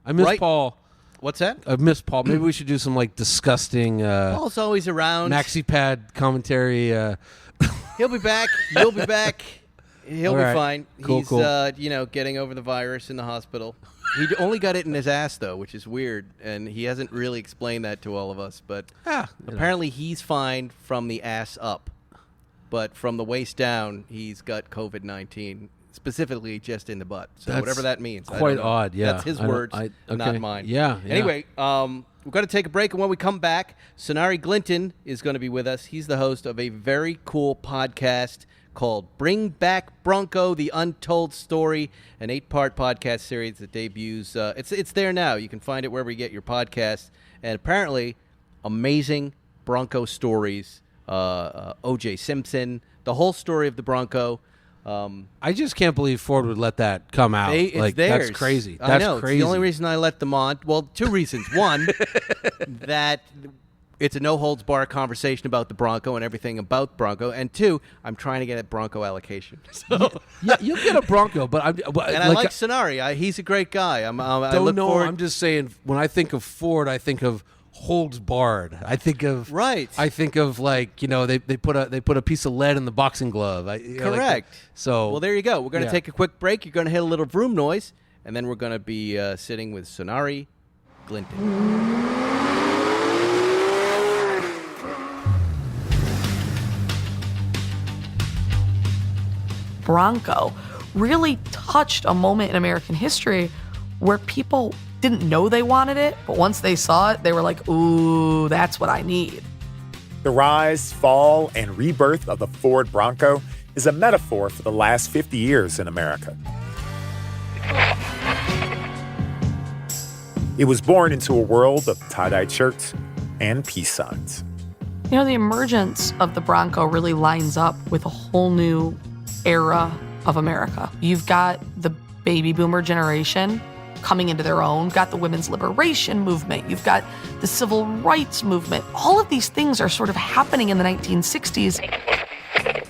I miss Paul. What's that? I miss Paul. Maybe we should do some like disgusting Paul's always around. maxi pad commentary. He'll be back. You'll be back. He'll All be right. fine. Cool, He's cool. getting over the virus in the hospital. He only got it in his ass though, which is weird, and he hasn't really explained that to all of us. But apparently he's fine from the ass up, but from the waist down, he's got COVID-19. Specifically just in the butt. So That's whatever that means. quite odd, yeah. That's his words, not mine. Yeah. Anyway, we've got to take a break, and when we come back, Sonari Glinton is going to be with us. He's the host of a very cool podcast called Bring Back Bronco, The Untold Story, an 8-part podcast series that debuts. It's there now. You can find it wherever you get your podcasts. And apparently, amazing Bronco stories. OJ Simpson, the whole story of the Bronco. I just can't believe Ford would let that come out. It's theirs. That's crazy. I That's know. crazy. It's the only reason I let them on. Well, 2 reasons. One, that it's a no-holds-barred conversation about the Bronco and everything about Bronco. And 2, I'm trying to get a Bronco allocation. So, yeah, you'll get a Bronco, but I like Sonari. He's a great guy. I look forward. I'm just saying, when I think of Ford, I think of holds barred. I think of like they put a piece of lead in the boxing glove. Correct. Well, there you go. We're going to take a quick break. You're going to hit a little vroom noise, and then we're going to be sitting with Sonari Glinton. Bronco really touched a moment in American history where people didn't know they wanted it, but once they saw it, they were like, ooh, that's what I need. The rise, fall, and rebirth of the Ford Bronco is a metaphor for the last 50 years in America. It was born into a world of tie-dye shirts and peace signs. The emergence of the Bronco really lines up with a whole new era of America. You've got the baby boomer generation coming into their own, got the women's liberation movement, you've got the civil rights movement. All of these things are sort of happening in the 1960s.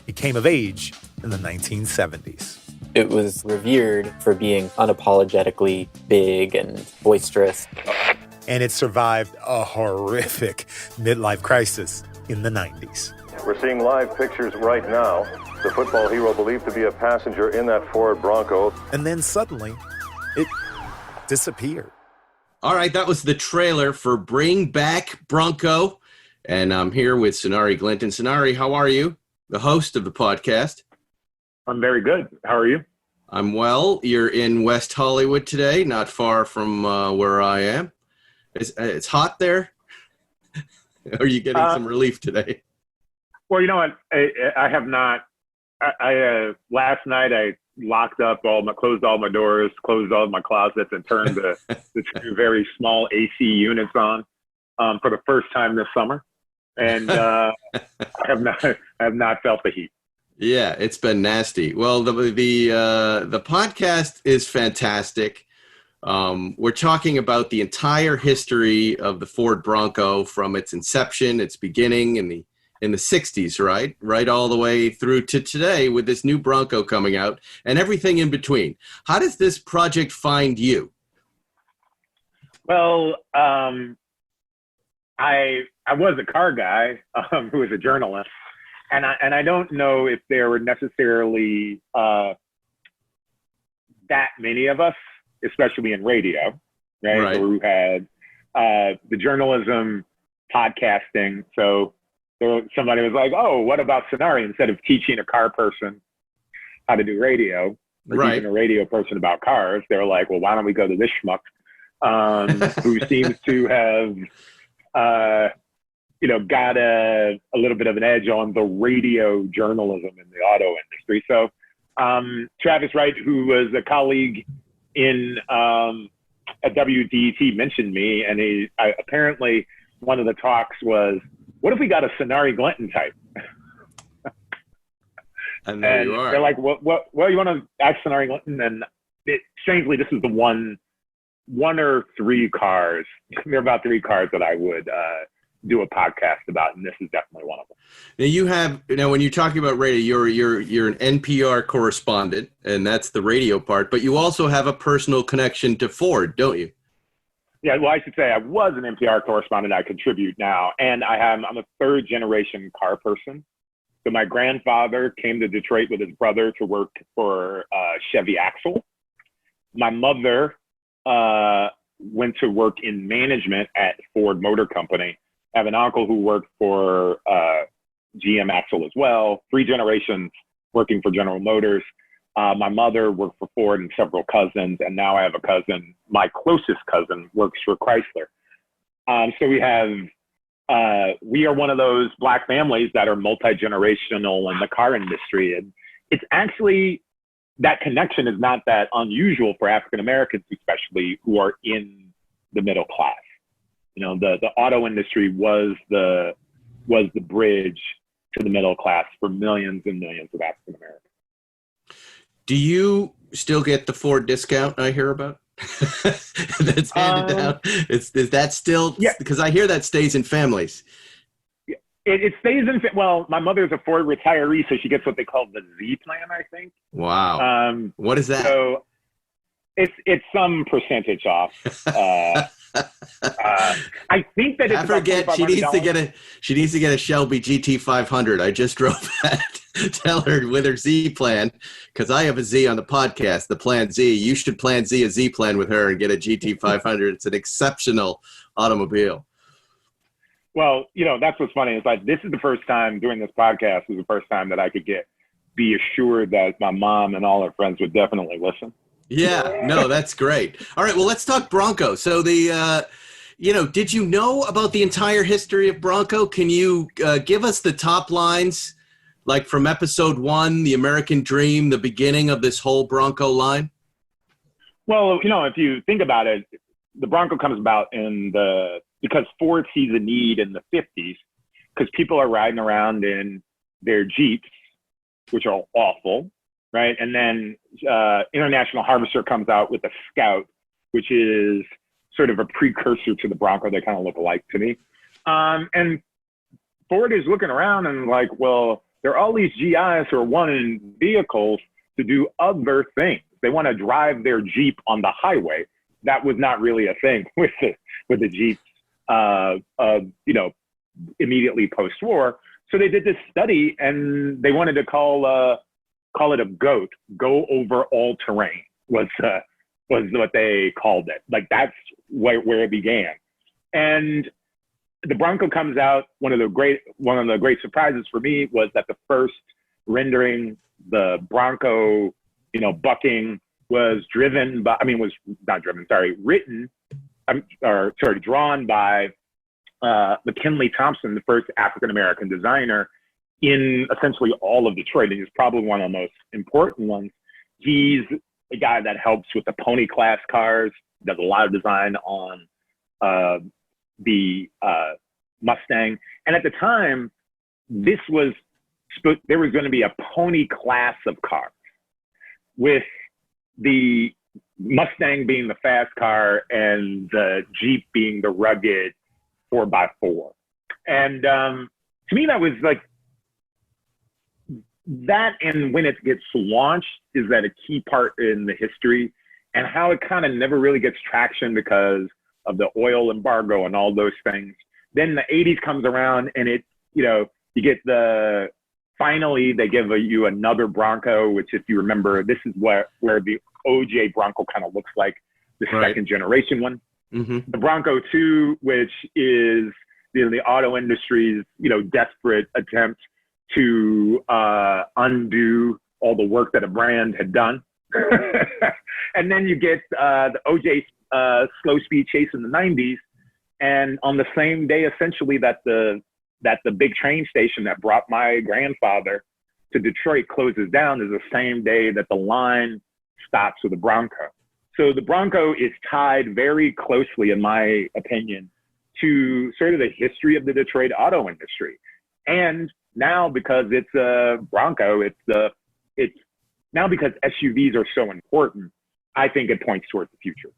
It came of age in the 1970s. It was revered for being unapologetically big and boisterous. And it survived a horrific midlife crisis in the 90s. We're seeing live pictures right now. The football hero believed to be a passenger in that Ford Bronco. And then suddenly, it disappeared. All right, that was the trailer for Bring Back Bronco. And I'm here with Sonari Glinton. Sonari, how are you? The host of the podcast. I'm very good. How are you? I'm well. You're in West Hollywood today, not far from where I am. It's hot there. Are you getting some relief today? Well, you know what? I have not. Last night I locked up closed all my doors, closed all my closets, and turned the two very small AC units on for the first time this summer. And I have not felt the heat. Yeah, it's been nasty. Well, the podcast is fantastic. We're talking about the entire history of the Ford Bronco from its inception, its beginning in the 60s, right all the way through to today with this new Bronco coming out and everything in between. How does this project find you? Well, I was a car guy who was a journalist, and I don't know if there were necessarily that many of us, especially in radio, right? Who had the journalism, podcasting. So somebody was like, "Oh, what about Sonari?" Instead of teaching a car person how to do radio, or teaching a radio person about cars, they were like, "Well, why don't we go to this schmuck who seems to have got a little bit of an edge on the radio journalism in the auto industry." So Travis Wright, who was a colleague in at WDET, mentioned me, and apparently one of the talks was, what if we got a Sonari Glinton type? And there you are. They're like, well, you want to ask Sonari Glinton? And strangely, this is the one or three cars. There are about three cars that I would do a podcast about, and this is definitely one of them. Now when you're talking about radio, you're an NPR correspondent, and that's the radio part. But you also have a personal connection to Ford, don't you? Yeah, well, I should say I was an NPR correspondent. I contribute now, and I'm a third generation car person. So my grandfather came to Detroit with his brother to work for Chevy Axle. My mother went to work in management at Ford Motor Company. I have an uncle who worked for GM Axle as well. 3 generations working for General Motors. My mother worked for Ford and several cousins, and now I have a cousin. My closest cousin works for Chrysler. So we are one of those black families that are multi-generational in the car industry. And it's actually, that connection is not that unusual for African Americans, especially who are in the middle class. The auto industry was the bridge to the middle class for millions and millions of African Americans. Do you still get the Ford discount I hear about? That's handed down. Is that still? Yeah. Because I hear that stays in families. It stays in. Well, my mother's a Ford retiree, so she gets what they call the Z plan, I think. Wow. What is that? So it's some percentage off. I think that it's. I forget. She needs to get a Shelby GT500. I just drove that. Tell her with her Z plan, because I have a Z on the podcast, the Plan Z. You should Plan Z a Z plan with her and get a GT500. It's an exceptional automobile. Well, that's what's funny. It's like, this is the first time doing this podcast was the first time that I could be assured that my mom and all her friends would definitely listen. Yeah, no, that's great. All right, well, let's talk Bronco. So did you know about the entire history of Bronco? Can you give us the top lines, like from episode 1, the American Dream, the beginning of this whole Bronco line? Well, if you think about it, the Bronco comes about because Ford sees a need in the 50s, because people are riding around in their Jeeps, which are awful, right? And then International Harvester comes out with the Scout, which is sort of a precursor to the Bronco. They kind of look alike to me. And Ford is looking around and like, well, there are all these GIs who are wanting vehicles to do other things. They want to drive their Jeep on the highway. That was not really a thing with the Jeeps, immediately post-war. So they did this study, and they wanted to call it a GOAT, go over all terrain, was what they called it. Like, that's where it began. And the Bronco comes out. One of the great surprises for me was that the first rendering, the Bronco, bucking, drawn by McKinley Thompson, the first African-American designer in essentially all of Detroit. And he's probably one of the most important ones. He's a guy that helps with the pony class cars, does a lot of design on the Mustang. And at the time, there was going to be a pony class of cars, with the Mustang being the fast car and the Jeep being the rugged 4x4. And to me, that was like, that, and when it gets launched, is that a key part in the history, and how it kind of never really gets traction because of the oil embargo and all those things. Then the 80s comes around, and you get finally they give you another Bronco, which, if you remember, this is where the OJ Bronco kind of looks like the second generation one. Mm-hmm. The Bronco 2, which is the auto industry's desperate attempt to undo all the work that a brand had done. And then you get the OJ slow speed chase in the 90s, and on the same day essentially that the big train station that brought my grandfather to Detroit closes down is the same day that the line stops with the Bronco. So the Bronco is tied very closely, in my opinion, to sort of the history of the Detroit auto industry. And now, because it's a Bronco, it's now because SUVs are so important, I think it points towards the future.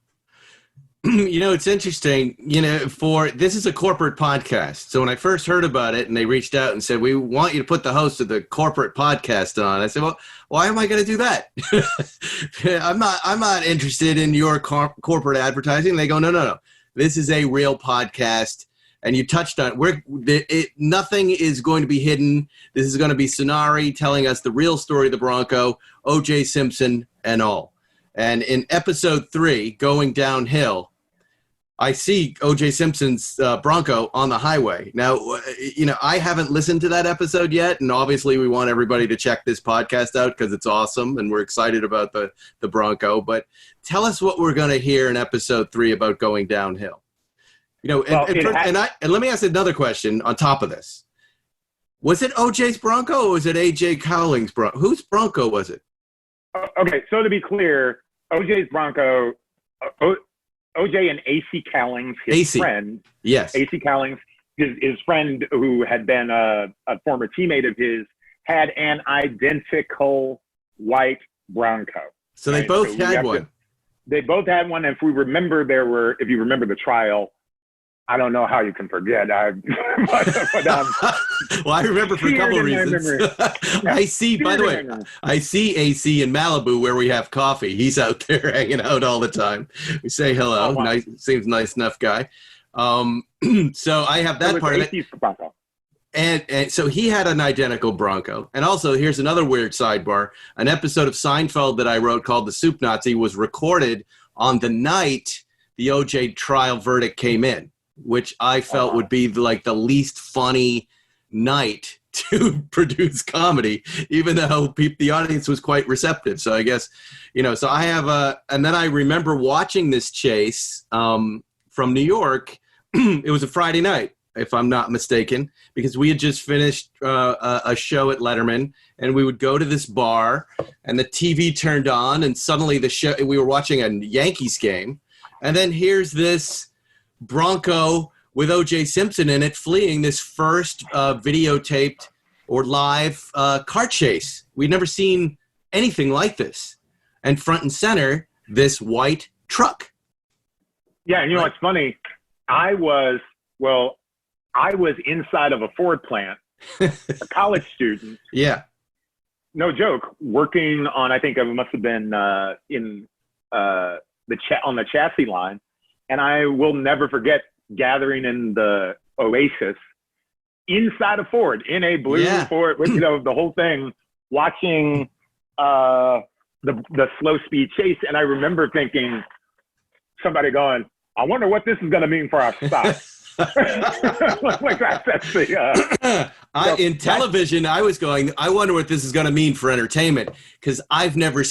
It's interesting, this is a corporate podcast. So when I first heard about it and they reached out and said, we want you to put the host of the corporate podcast on, I said, well, why am I going to do that? I'm not interested in your corporate advertising. They go, no. This is a real podcast. And you touched on nothing is going to be hidden. This is going to be Sonari telling us the real story of the Bronco, OJ Simpson, and all. And in episode 3, Going Downhill, I see OJ Simpson's Bronco on the highway. Now, I haven't listened to that episode yet, and obviously we want everybody to check this podcast out because it's awesome, and we're excited about the Bronco. But tell us what we're going to hear in episode 3 about Going Downhill. And let me ask another question on top of this. Was it OJ's Bronco or was it AJ Cowling's Bronco? Whose Bronco was it? Okay, so to be clear, OJ's Bronco, OJ and AC Cowlings, his friend. Yes. AC Cowlings, his friend who had been a former teammate of his, had an identical white Bronco. So they both had one. They both had one. If you remember the trial, I don't know how you can forget. Well, I remember for a couple of reasons. I see, by the way, I see AC in Malibu where we have coffee. He's out there hanging out all the time. We say hello. Wow. Nice, seems nice enough guy. So I have that part of it. And so he had an identical Bronco. And also, here's another weird sidebar. An episode of Seinfeld that I wrote called The Soup Nazi was recorded on the night the OJ trial verdict came in, which I felt would be like the least funny night to produce comedy, even though the audience was quite receptive. So I guess, so I have and then I remember watching this chase from New York. It was a Friday night, if I'm not mistaken, because we had just finished a show at Letterman, and we would go to this bar, and the TV turned on, and suddenly we were watching a Yankees game, and then here's this Bronco with OJ Simpson in it fleeing this first videotaped or live car chase. We'd never seen anything like this. And front and center, this white truck. Yeah, and what's funny? I was inside of a Ford plant, a college student. Yeah. No joke, working on, I think it must have been on the chassis line. And I will never forget gathering in the Oasis inside a Ford, in a blue Ford, with, the whole thing, watching the slow speed chase. And I remember thinking, somebody going, I wonder what this is going to mean for our stock. In television, I was going, I wonder what this is going to mean for entertainment, because I've never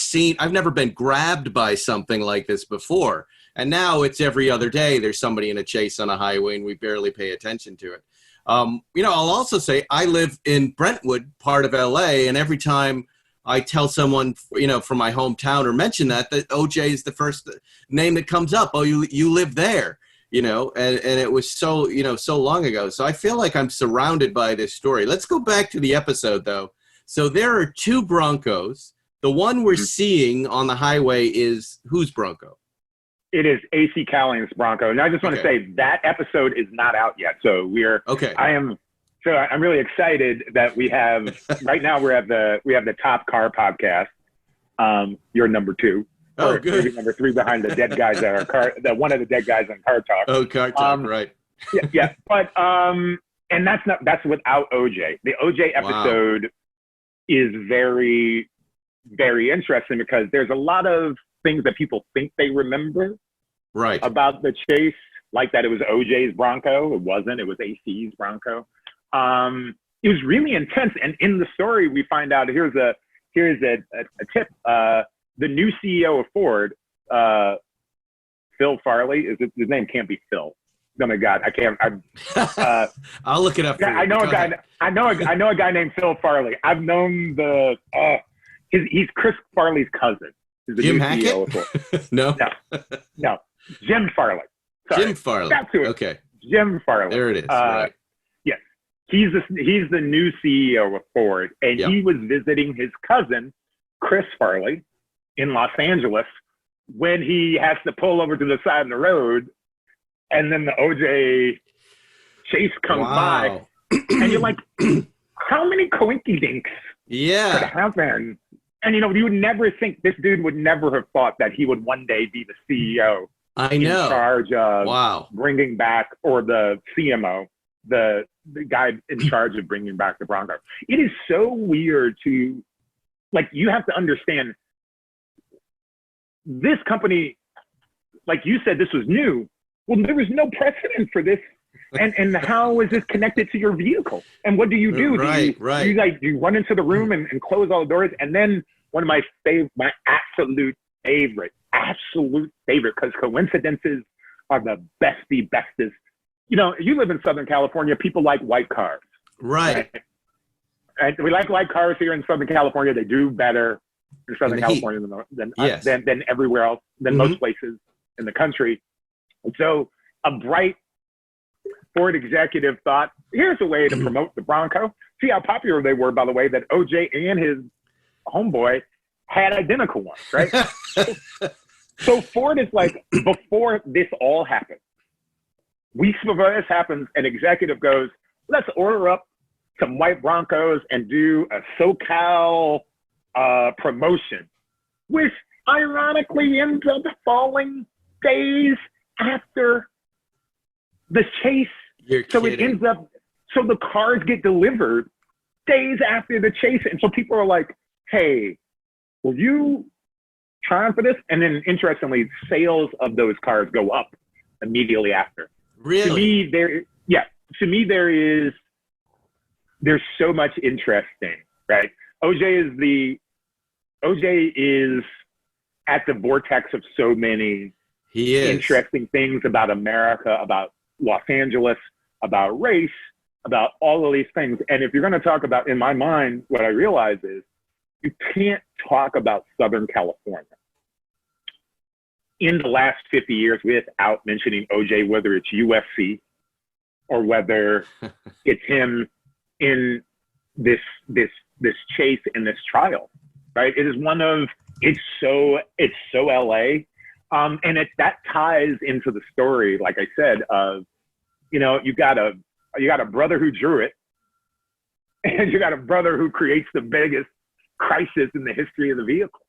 been grabbed by something like this before. And now it's every other day there's somebody in a chase on a highway and we barely pay attention to it. I'll also say I live in Brentwood, part of LA, and every time I tell someone, from my hometown or mention that OJ is the first name that comes up. Oh, you live there, and it was so, so long ago. So I feel like I'm surrounded by this story. Let's go back to the episode, though. So there are two Broncos. The one we're seeing on the highway is whose Bronco? It is AC Calling's Bronco. And I just want to say that episode is not out yet. So I'm really excited that we have right now we have the Top Car podcast. You're number 2. Oh, good. Maybe number 3 behind the dead guys that are one of the dead guys on Car Talk. Oh, Car Talk, right. Yeah. But and that's without OJ. The OJ episode is very, very interesting because there's a lot of things that people think they remember about the chase, like that it was OJ's Bronco. It wasn't. It was AC's Bronco. It was really intense. And in the story, we find out here's a tip. The new CEO of Ford, Phil Farley, his name can't be Phil. Oh my God, I can't. I'll look it up. I know a guy. I know a guy named Phil Farley. I've known he's Chris Farley's cousin. Jim Hackett? No, Jim Farley. Sorry. Jim Farley. That's who. Okay. Jim Farley. There it is. Right. Yes, he's the new CEO of Ford, and he was visiting his cousin Chris Farley in Los Angeles when he has to pull over to the side of the road. And then the OJ chase comes by, and you're like, how many coinkydinks could happen? And, you would never think this dude would never have thought that he would one day be the CEO in charge of bringing back, or the CMO, the guy in charge of bringing back the Bronco. It is so weird to, you have to understand, this company, like you said, this was new. Well, there was no precedent for this. And how is this connected to your vehicle? And what do you do? Do you run into the room and close all the doors? And then one of my absolute favorite, because coincidences are the bestest. You live in Southern California, people like white cars. Right. And we like white cars here in Southern California. They do better in Southern California than everywhere else, than most places in the country. And so a bright Ford executive thought, here's a way to promote the Bronco. See how popular they were, by the way, that OJ and his homeboy had identical ones, right? So Ford is like, before this all happened, weeks before this happens, an executive goes, let's order up some white Broncos and do a SoCal promotion, which ironically ends up falling days after the chase. So it ends up, so the cars get delivered days after the chase. And so people are like, hey, will you try for this? And then interestingly, sales of those cars go up immediately after. Really? To me, there's so much interesting, right? OJ is at the vortex of so many interesting things about America, about Los Angeles, about race, about all of these things. And if you're going to talk about, in my mind, what I realize is you can't talk about Southern California in the last 50 years without mentioning OJ, whether it's UFC or whether it's him in this chase and this trial, right? It's so LA. And that ties into the story, like I said, of, you got a brother who drew it, and you got a brother who creates the biggest crisis in the history of the vehicle,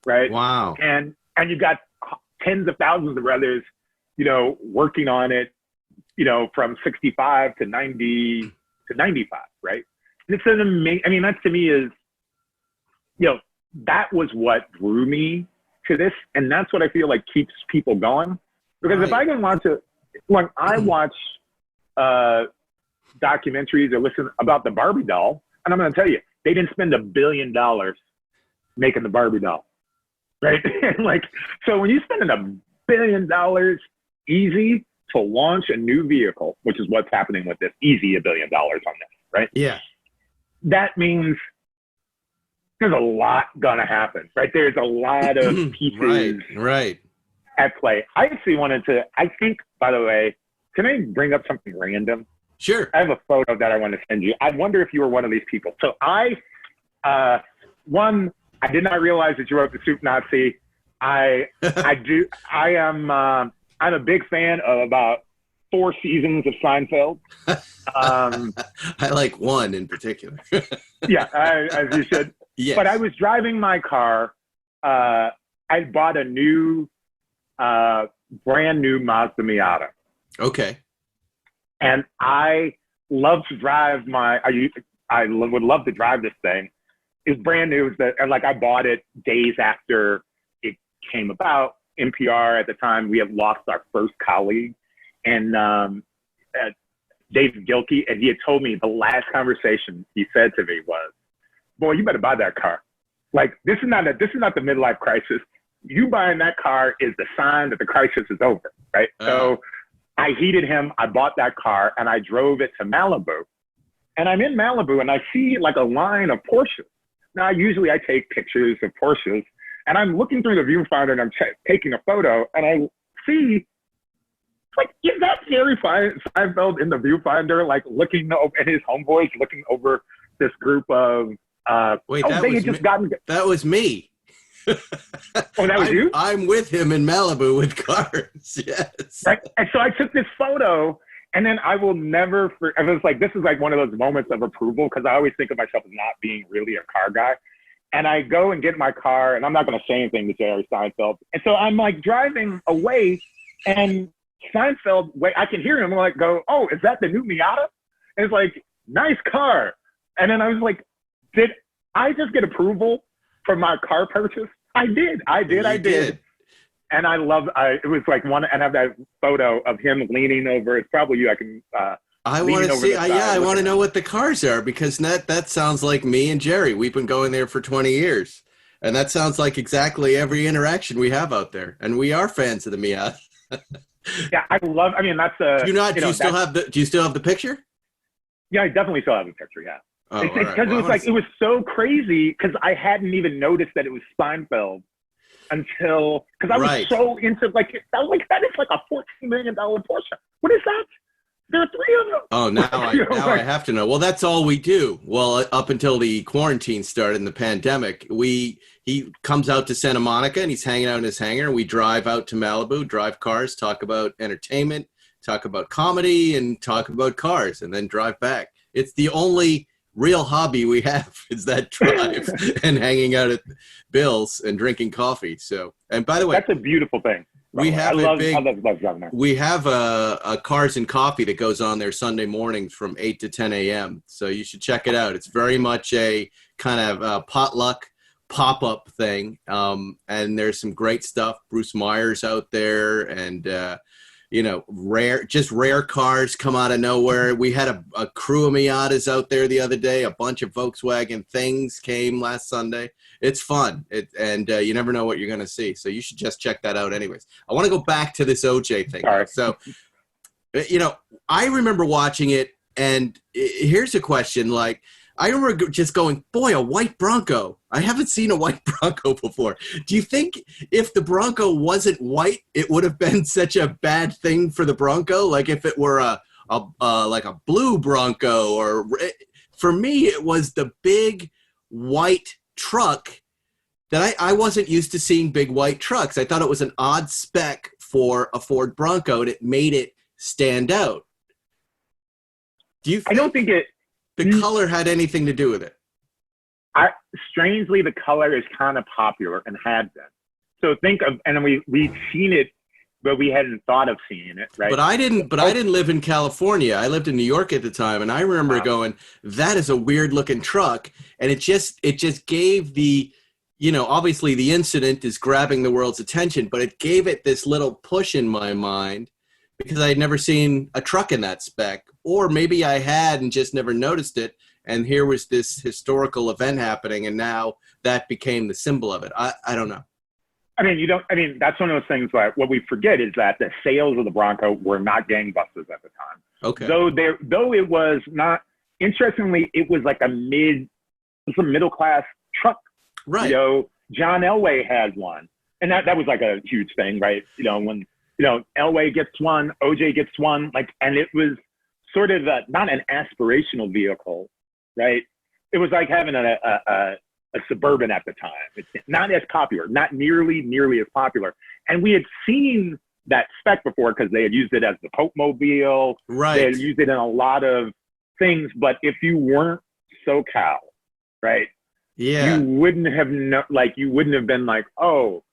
right? Wow. And you got tens of thousands of brothers, working on it, from 65 to 90 to 95, right? And it's an amazing, that to me is, that was what drew me to this. And that's what I feel like keeps people going. Because if I can watch when I watch documentaries or listen about the Barbie doll, and I'm going to tell you, they didn't spend $1 billion making the Barbie doll, right? So when you spend $1 billion easy to launch a new vehicle, which is what's happening with this, easy $1 billion on this, right? Yeah. That means there's a lot gonna happen, right? There's a lot of pieces right at play. I actually I think, by the way, can I bring up something random? Sure. I have a photo that I want to send you. I wonder if you were one of these people. So I did not realize that you wrote The Soup Nazi. I'm a big fan of about 4 seasons of Seinfeld. I like one in particular. Yeah, as you should. Yes. But I was driving my car. I bought a brand new Mazda Miata. Okay. And I love to drive would love to drive this thing. It's brand new. I bought it days after it came about. NPR at the time, we had lost our first colleague, and David Gilkey, and he had told me the last conversation he said to me was, "Boy, you better buy that car. Like, this is not the midlife crisis. You buying that car is the sign that the crisis is over, right?" So I heeded him. I bought that car, and I drove it to Malibu. And I'm in Malibu, and I see like a line of Porsches. Now, usually I take pictures of Porsches, and I'm looking through the viewfinder, and I'm taking a photo, and I see, like, is that Jerry Seinfeld in the viewfinder, like looking over, and his homeboys looking over this group of, wait, that was me. Oh, that was you? I'm with him in Malibu with cars. Yes. Right? And so I took this photo, and then I will never, I was like, this is like one of those moments of approval, because I always think of myself as not being really a car guy. And I go and get my car, and I'm not going to say anything to Jerry Seinfeld. And so I'm like driving away, and Seinfeld, I can hear him like go, "Oh, is that the new Miata?" And it's like, "Nice car." And then I was like, did I just get approval for my car purchase? I did. And it was like and I have that photo of him leaning over. It's probably you. I want to see. I want to know what the cars are, because that sounds like me and Jerry. We've been going there for 20 years, and that sounds like exactly every interaction we have out there. And we are fans of the Miata. Yeah, I mean, that's a. Do you still have the picture? Yeah, I definitely still have the picture. Yeah. Oh, because it was so crazy, because I hadn't even noticed that it was Seinfeld until, because I was so into that is like a $14 million Porsche. What is that? There are 3 of them. Oh, now I have to know. Well, that's all we do. Well, up until the quarantine started in the pandemic, he comes out to Santa Monica, and he's hanging out in his hangar. We drive out to Malibu, drive cars, talk about entertainment, talk about comedy, and talk about cars, and then drive back. It's the only real hobby we have, is that drive and hanging out at Bill's and drinking coffee. So, and by the way, that's a beautiful thing. We have we have a Cars and Coffee that goes on there Sunday mornings from 8 to 10 a.m. So you should check it out. It's very much a kind of potluck pop-up thing. And there's some great stuff. Bruce Meyer's out there, and rare cars come out of nowhere. We had a crew of Miatas out there the other day. A bunch of Volkswagen Things came last Sunday. It's fun, and you never know what you're going to see. So you should just check that out anyways. I want to go back to this OJ thing. Sorry. So, I remember watching it, and here's a question. Like, I remember just going, boy, a white Bronco. I haven't seen a white Bronco before. Do you think if the Bronco wasn't white, it would have been such a bad thing for the Bronco? Like if it were like a blue Bronco, or for me, it was the big white truck that I wasn't used to seeing big white trucks. I thought it was an odd spec for a Ford Bronco, and it made it stand out. I don't think the color had anything to do with it. Strangely, the color is kind of popular and had been. So think of, and we've seen it, but we hadn't thought of seeing it, right? But I didn't live in California. I lived in New York at the time, and I remember going, that is a weird looking truck. And it just gave the, obviously the incident is grabbing the world's attention, but it gave it this little push in my mind, because I had never seen a truck in that spec, or maybe I had and just never noticed it. And here was this historical event happening, and now that became the symbol of it. I don't know. That's one of those things that what we forget is that the sales of the Bronco were not gangbusters at the time. Okay. Though it was not, interestingly, it was like a middle class truck Right. You know, John Elway has one. And that was like a huge thing, right? You know, when, you know, Elway gets one, OJ gets one, like, and it was sort of not an aspirational vehicle, right? It was like having a Suburban at the time. It's not as popular, not nearly as popular. And we had seen that spec before because they had used it as the Pope Mobile. Right. They had used it in a lot of things. But if you weren't SoCal, right? Yeah. You wouldn't have you wouldn't have been like, oh.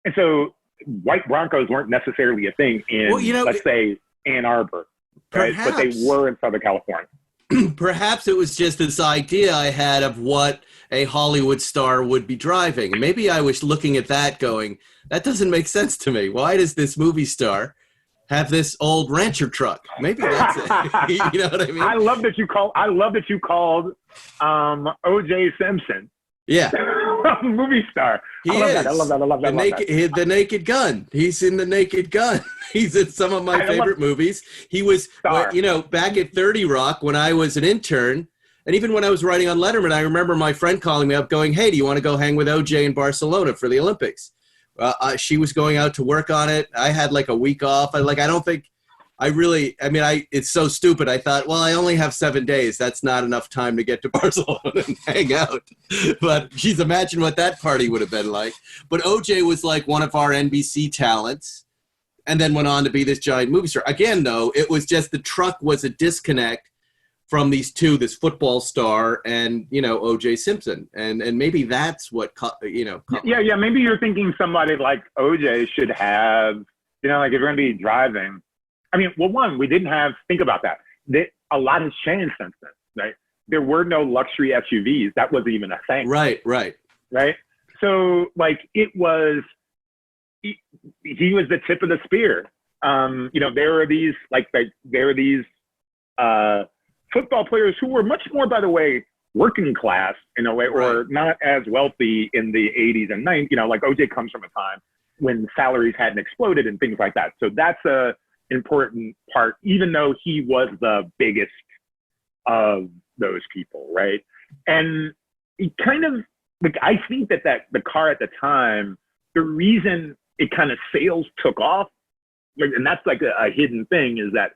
And so white Broncos weren't necessarily a thing in, let's say, Ann Arbor, right? But they were in Southern California. Perhaps it was just this idea I had of what a Hollywood star would be driving. Maybe I was looking at that going, that doesn't make sense to me. Why does this movie star have this old rancher truck? Maybe that's it. You know what I mean? I love that you called OJ Simpson. Yeah. Movie star. I love that. The Naked Gun. He's in The Naked Gun. He's in some of my favorite movies. He was, back at 30 Rock when I was an intern, and even when I was writing on Letterman, I remember my friend calling me up going, hey, do you want to go hang with OJ in Barcelona for the Olympics? She was going out to work on it. I had like a week off. It's so stupid. I thought, well, I only have 7 days. That's not enough time to get to Barcelona and hang out. But geez, imagine what that party would have been like. But OJ was like one of our NBC talents and then went on to be this giant movie star. Again, though, it was just the truck was a disconnect from these two, this football star and, OJ Simpson. And maybe that's what, Yeah, maybe you're thinking somebody like OJ should have, like if you're going to be driving. I mean, well, one, we didn't have, think about that. A lot has changed since then, right? There were no luxury SUVs. That wasn't even a thing. Right. So, like, he was the tip of the spear. There are these football players who were much more, by the way, working class in a way, or not as wealthy in the 80s and 90s. Like OJ comes from a time when salaries hadn't exploded and things like that. So that's a important part, even though he was the biggest of those people, right? And he kind of, like, I think that the car at the time, the reason it kind of sales took off, like, and that's like a hidden thing, is that,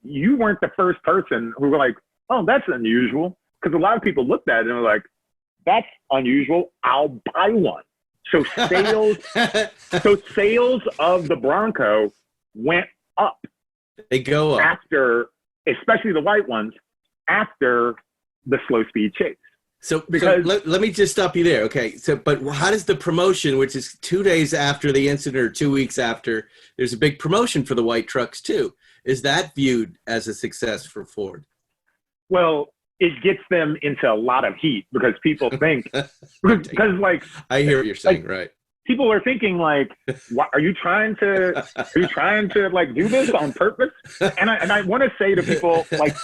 you weren't the first person who were like, oh, that's unusual. Because a lot of people looked at it and were like, that's unusual, I'll buy one. So sales of the Bronco went up. They go up. After, especially the white ones, after the slow speed chase. So let me just stop you there. Okay. But how does the promotion, which is 2 days after the incident or 2 weeks after, there's a big promotion for the white trucks too. Is that viewed as a success for Ford? Well, it gets them into a lot of heat because people think, because like, I hear what you're saying, right? People are thinking like, what, are you trying to like do this on purpose? And I want to say to people like,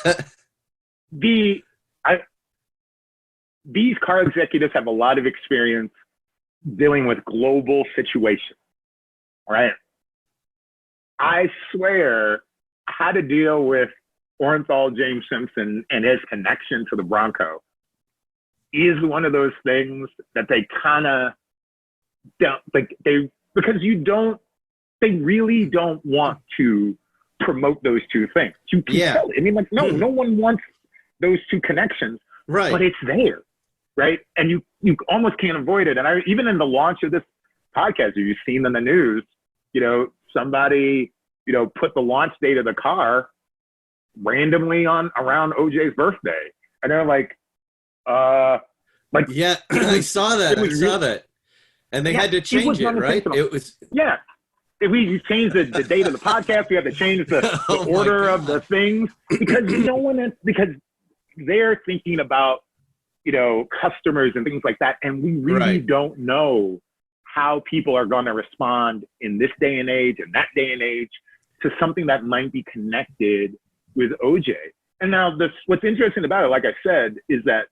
these car executives have a lot of experience dealing with global situations, right? I swear, how to deal with Orenthal James Simpson and his connection to the Bronco is one of those things that they kind of don't, like, because they really don't want to promote those two things. You can tell it. I mean, like, no one wants those two connections, right? But it's there, right? And you almost can't avoid it. And even in the launch of this podcast, you've seen in the news, somebody, put the launch date of the car randomly around OJ's birthday. And they're like, yeah, I saw that. And they had to change it, right? It was, yeah. If we changed the date of the podcast, we have to change the order of the things because because they're thinking about, customers and things like that. And we really don't know how people are going to respond in this day and age and that day and age to something that might be connected with OJ. And now what's interesting about it, like I said, is that,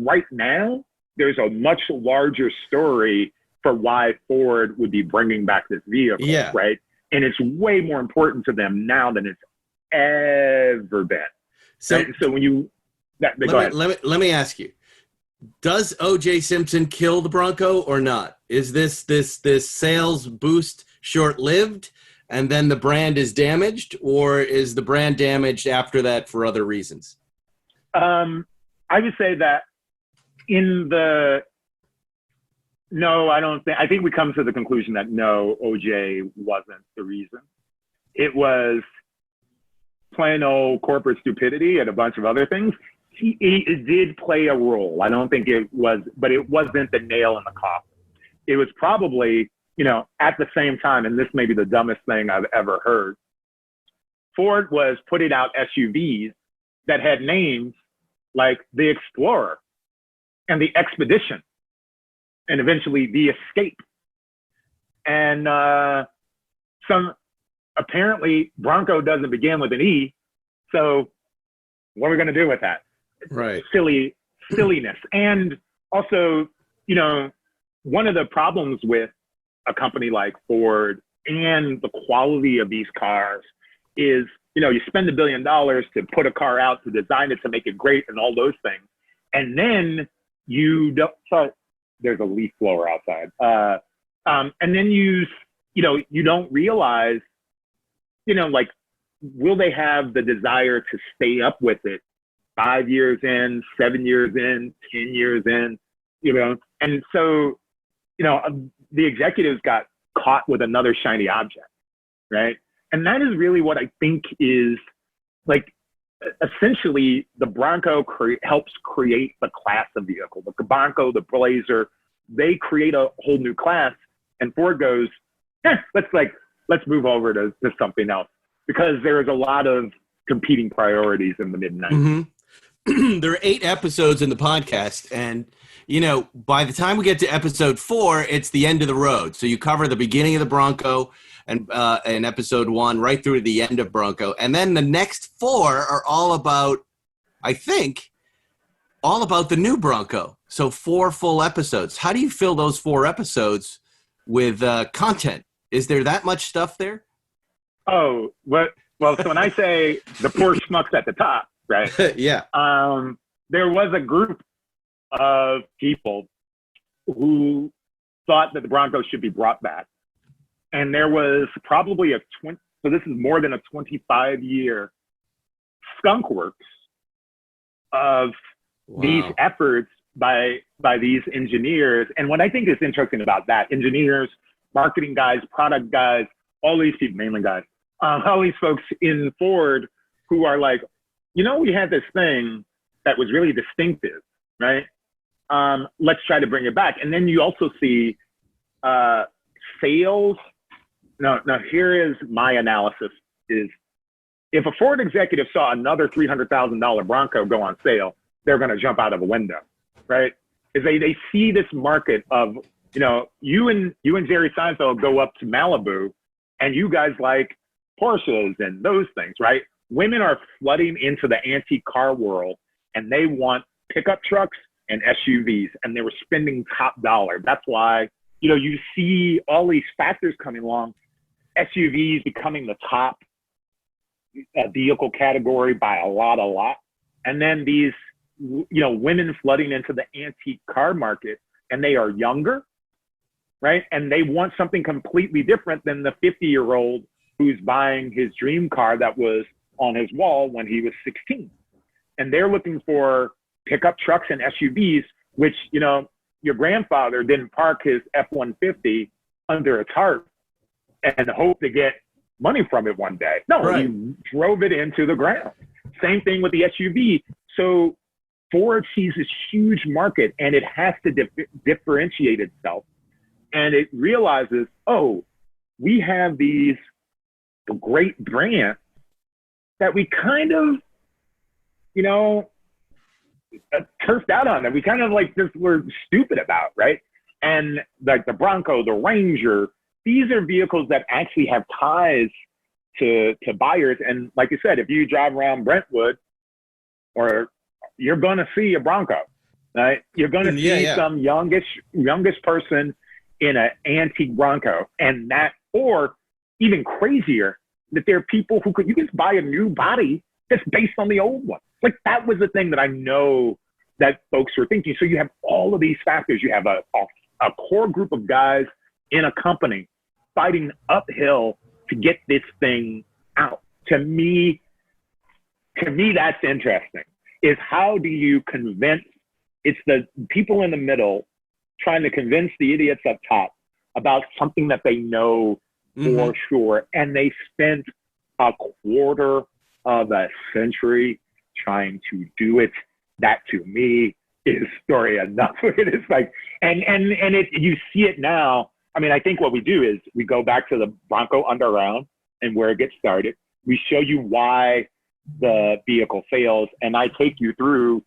right now there's a much larger story for why Ford would be bringing back this vehicle, right? And it's way more important to them now than it's ever been. So, right? So when you, go ahead. Let me ask you, Does OJ Simpson kill the Bronco or not? Is this sales boost short-lived and then the brand is damaged, or is the brand damaged after that for other reasons? I would say that no, I think we come to the conclusion that no, OJ wasn't the reason. It was plain old corporate stupidity and a bunch of other things. It did play a role. I don't think it was, but it wasn't the nail in the coffin. It was probably, at the same time, and this may be the dumbest thing I've ever heard, Ford was putting out SUVs that had names like the Explorer and the Expedition and eventually the Escape. And apparently Bronco doesn't begin with an E. So what are we going to do with that? Right. Silliness. And also, one of the problems with a company like Ford and the quality of these cars is, you spend $1 billion to put a car out, to design it, to make it great and all those things. And then you don't, sorry, there's a leaf blower outside. And then you don't realize, like, will they have the desire to stay up with it 5 years in, 7 years in, 10 years in, And so, the executives got caught with another shiny object, right? And that is really what I think is, like, essentially the Bronco helps create the class of vehicle. The Bronco, the Blazer, they create a whole new class, and Ford goes, let's move over to something else, because there is a lot of competing priorities in the mid-90s. Mm-hmm. There are 8 episodes in the podcast, and by the time we get to episode 4, it's the end of the road. So you cover the beginning of the Bronco and in episode 1 right through to the end of Bronco, and then the next 4 are all about, I think, all about the new Bronco. So 4 full episodes. How do you fill those 4 episodes with content? Is there that much stuff there? Oh, well, so when I say the poor schmucks at the top, right? Yeah. There was a group of people who thought that the Bronco should be brought back. And there was probably so this is more than a 25-year skunk works of these efforts by these engineers. And what I think is interesting about that, engineers, marketing guys, product guys, all these people, mainly guys, all these folks in Ford who are like, we had this thing that was really distinctive, right? Let's try to bring it back. And then you also see sales. Now here is my analysis is, if a Ford executive saw another $300,000 Bronco go on sale, they're going to jump out of a window, right? Is they see this market of, you and Jerry Seinfeld go up to Malibu and you guys like Porsches and those things, right? Women are flooding into the antique car world and they want pickup trucks and SUVs, and they were spending top dollar. That's why, you see all these factors coming along, SUVs becoming the top vehicle category by a lot. And then these, women flooding into the antique car market, and they are younger, right? And they want something completely different than the 50-year-old who's buying his dream car that was on his wall when he was 16. And they're looking for pickup trucks and SUVs, which, your grandfather didn't park his F-150 under a tarp and hope to get money from it one day. No, right. He drove it into the ground. Same thing with the SUV. So Ford sees this huge market and it has to differentiate itself. And it realizes, we have these great brands that we kind of, turfed out on, that we kind of were stupid about, right? And like the Bronco, the Ranger, these are vehicles that actually have ties to buyers. And like I said, if you drive around Brentwood, you're going to see a Bronco, right? You're going to see some youngest person in an antique Bronco, and that, or even crazier, that there are people who you can buy a new body that's based on the old one. Like, that was the thing that I know that folks were thinking. So you have all of these factors. You have a core group of guys in a company fighting uphill to get this thing out. To me, that's interesting, is how do you convince, it's the people in the middle trying to convince the idiots up top about something that they know for sure. And they spent a quarter of a century trying to do it. That to me is story enough. It is like, and you see it now. I mean, I think what we do is we go back to the Bronco Underground and where it gets started. We show you why the vehicle fails, and I take you through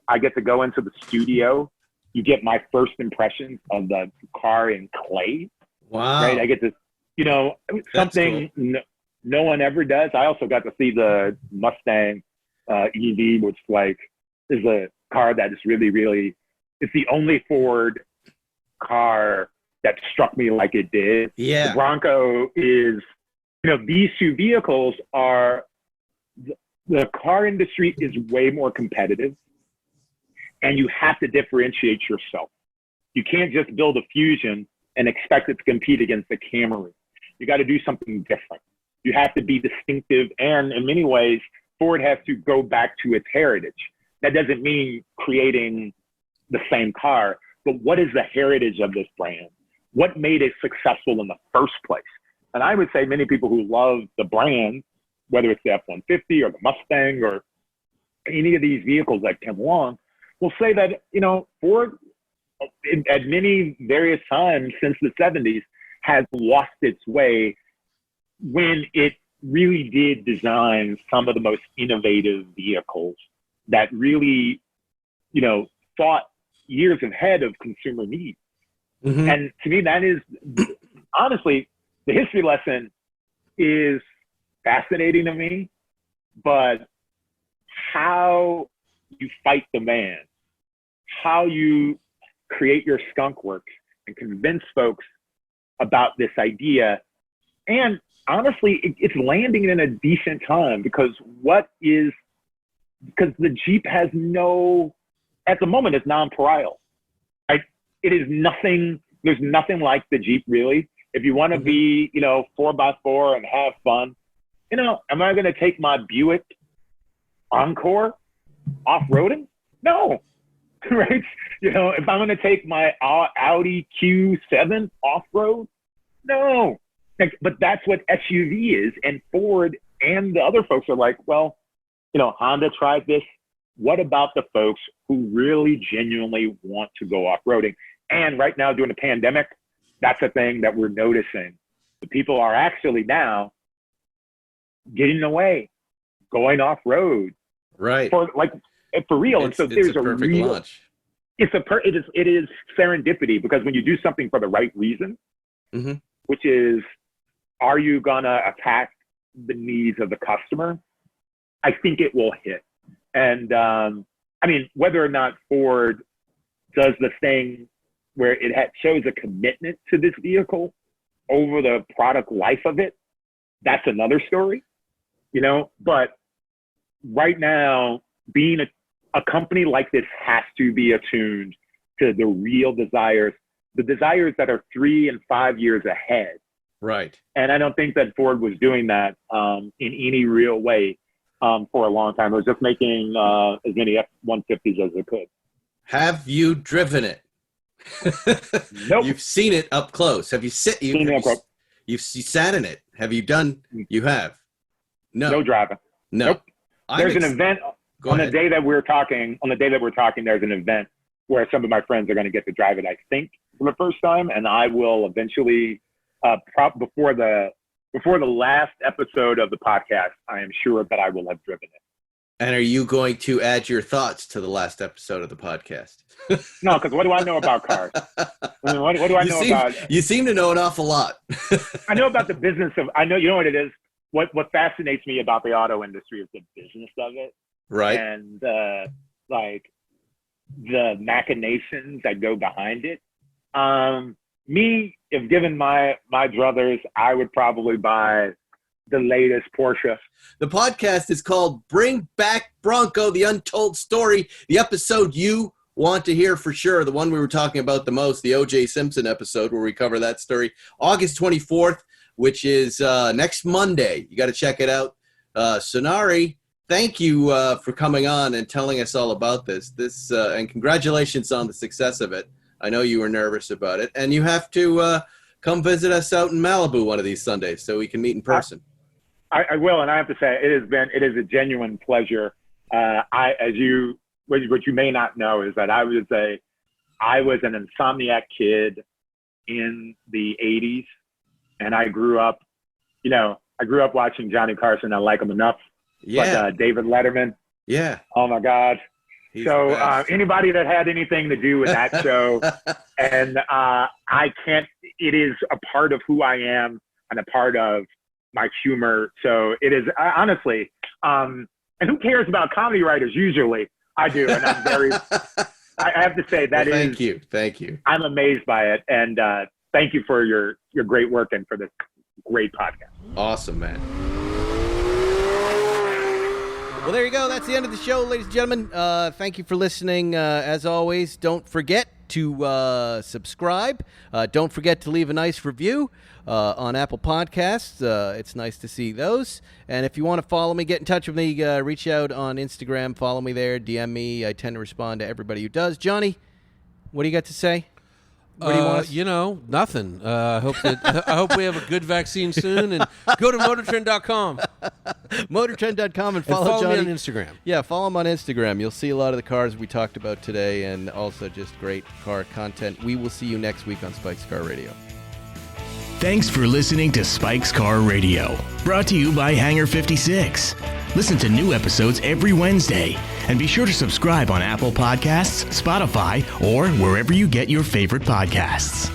I get to go into the studio. You get my first impressions of the car in clay. Wow. Right? I get to, something cool. No one ever does. I also got to see the Mustang EV, which is a car that is really, really, it's the only Ford car that struck me like it did. Yeah. The Bronco is, these two vehicles are, the car industry is way more competitive, and you have to differentiate yourself. You can't just build a Fusion and expect it to compete against the Camry. You got to do something different. You have to be distinctive, and in many ways, Ford has to go back to its heritage. That doesn't mean creating the same car, but what is the heritage of this brand? What made it successful in the first place? And I would say many people who love the brand, whether it's the F-150 or the Mustang or any of these vehicles that come along, will say that, Ford, at many various times since the 70s, has lost its way when it really did design some of the most innovative vehicles that really, thought years ahead of consumer needs. And to me, that is, honestly, the history lesson is fascinating to me, but how you fight the man, how you create your skunk works and convince folks about this idea. And honestly, it's landing in a decent time, because the Jeep has at the moment, it's non-pareil. It is nothing, there's nothing like the Jeep, really. If you want to be, 4x4 and have fun, am I going to take my Buick Encore off-roading? No, right? If I'm going to take my Audi Q7 off-road? No. But that's what SUV is. And Ford and the other folks are like, well, Honda tried this. What about the folks who really genuinely want to go off-roading? And right now, during the pandemic, that's a thing that we're noticing. The people are actually now getting away, going off-road. Right. For real. And so there's a perfect launch. It is serendipity, because when you do something for the right reason, which is, are you gonna attack the needs of the customer? I think it will hit. And whether or not Ford does the thing where it shows a commitment to this vehicle over the product life of it, that's another story, But right now, being a company like this has to be attuned to the real desires, the desires that are 3 and 5 years ahead. Right. And I don't think that Ford was doing that in any real way for a long time. It was just making as many F-150s as it could. Have you driven it? Nope. You've seen it up close. Have you sat you sat in it? Have you done? You have. No driving. No. Nope. There's an event on the day that we're talking. On the day that we're talking, there's an event where some of my friends are going to get to drive it, I think, for the first time, and I will eventually, before the last episode of the podcast, I am sure that I will have driven it. And are you going to add your thoughts to the last episode of the podcast? No, because what do I know about cars? What do I know about? You seem to know an awful lot. I know about the business of. I know. You know what it is. What fascinates me about the auto industry is the business of it, right? And the machinations that go behind it. Me, if given my druthers, I would probably buy the latest Porsche. The podcast is called Bring Back Bronco, the Untold Story, the episode you want to hear for sure, the one we were talking about the most, the OJ Simpson episode where we cover that story, August 24th, which is next Monday. You got to check it out. Sonari, thank you for coming on and telling us all about this. And congratulations on the success of it. I know you were nervous about it, and you have to come visit us out in Malibu one of these Sundays so we can meet in person. I will, and I have to say it is a genuine pleasure. What you may not know is that I was an insomniac kid in the 80s, and I grew up watching Johnny Carson. I like him enough. Yeah. But David Letterman. Yeah. Oh my God. He's so the best. Anybody that had anything to do with that show, and it is a part of who I am and a part of my humor. So it is honestly, and who cares about comedy writers? Usually I do. And I'm very, I have to say that thank you. Thank you. I'm amazed by it. And thank you for your great work and for this great podcast. Awesome, man. Well, there you go. That's the end of the show, ladies and gentlemen. Thank you for listening. As always, don't forget to subscribe. Don't forget to leave a nice review on Apple Podcasts. It's nice to see those. And if you want to follow me, get in touch with me. Reach out on Instagram. Follow me there. DM me. I tend to respond to everybody who does. Johnny, what do you got to say? What do you want? Nothing. I hope we have a good vaccine soon. And go to MotorTrend.com. MotorTrend.com and Follow follow Johnny me on Instagram. Yeah, follow him on Instagram. You'll see a lot of the cars we talked about today and also just great car content. We will see you next week on Spike's Car Radio. Thanks for listening to Spike's Car Radio, brought to you by Hangar 56. Listen to new episodes every Wednesday, and be sure to subscribe on Apple Podcasts, Spotify, or wherever you get your favorite podcasts.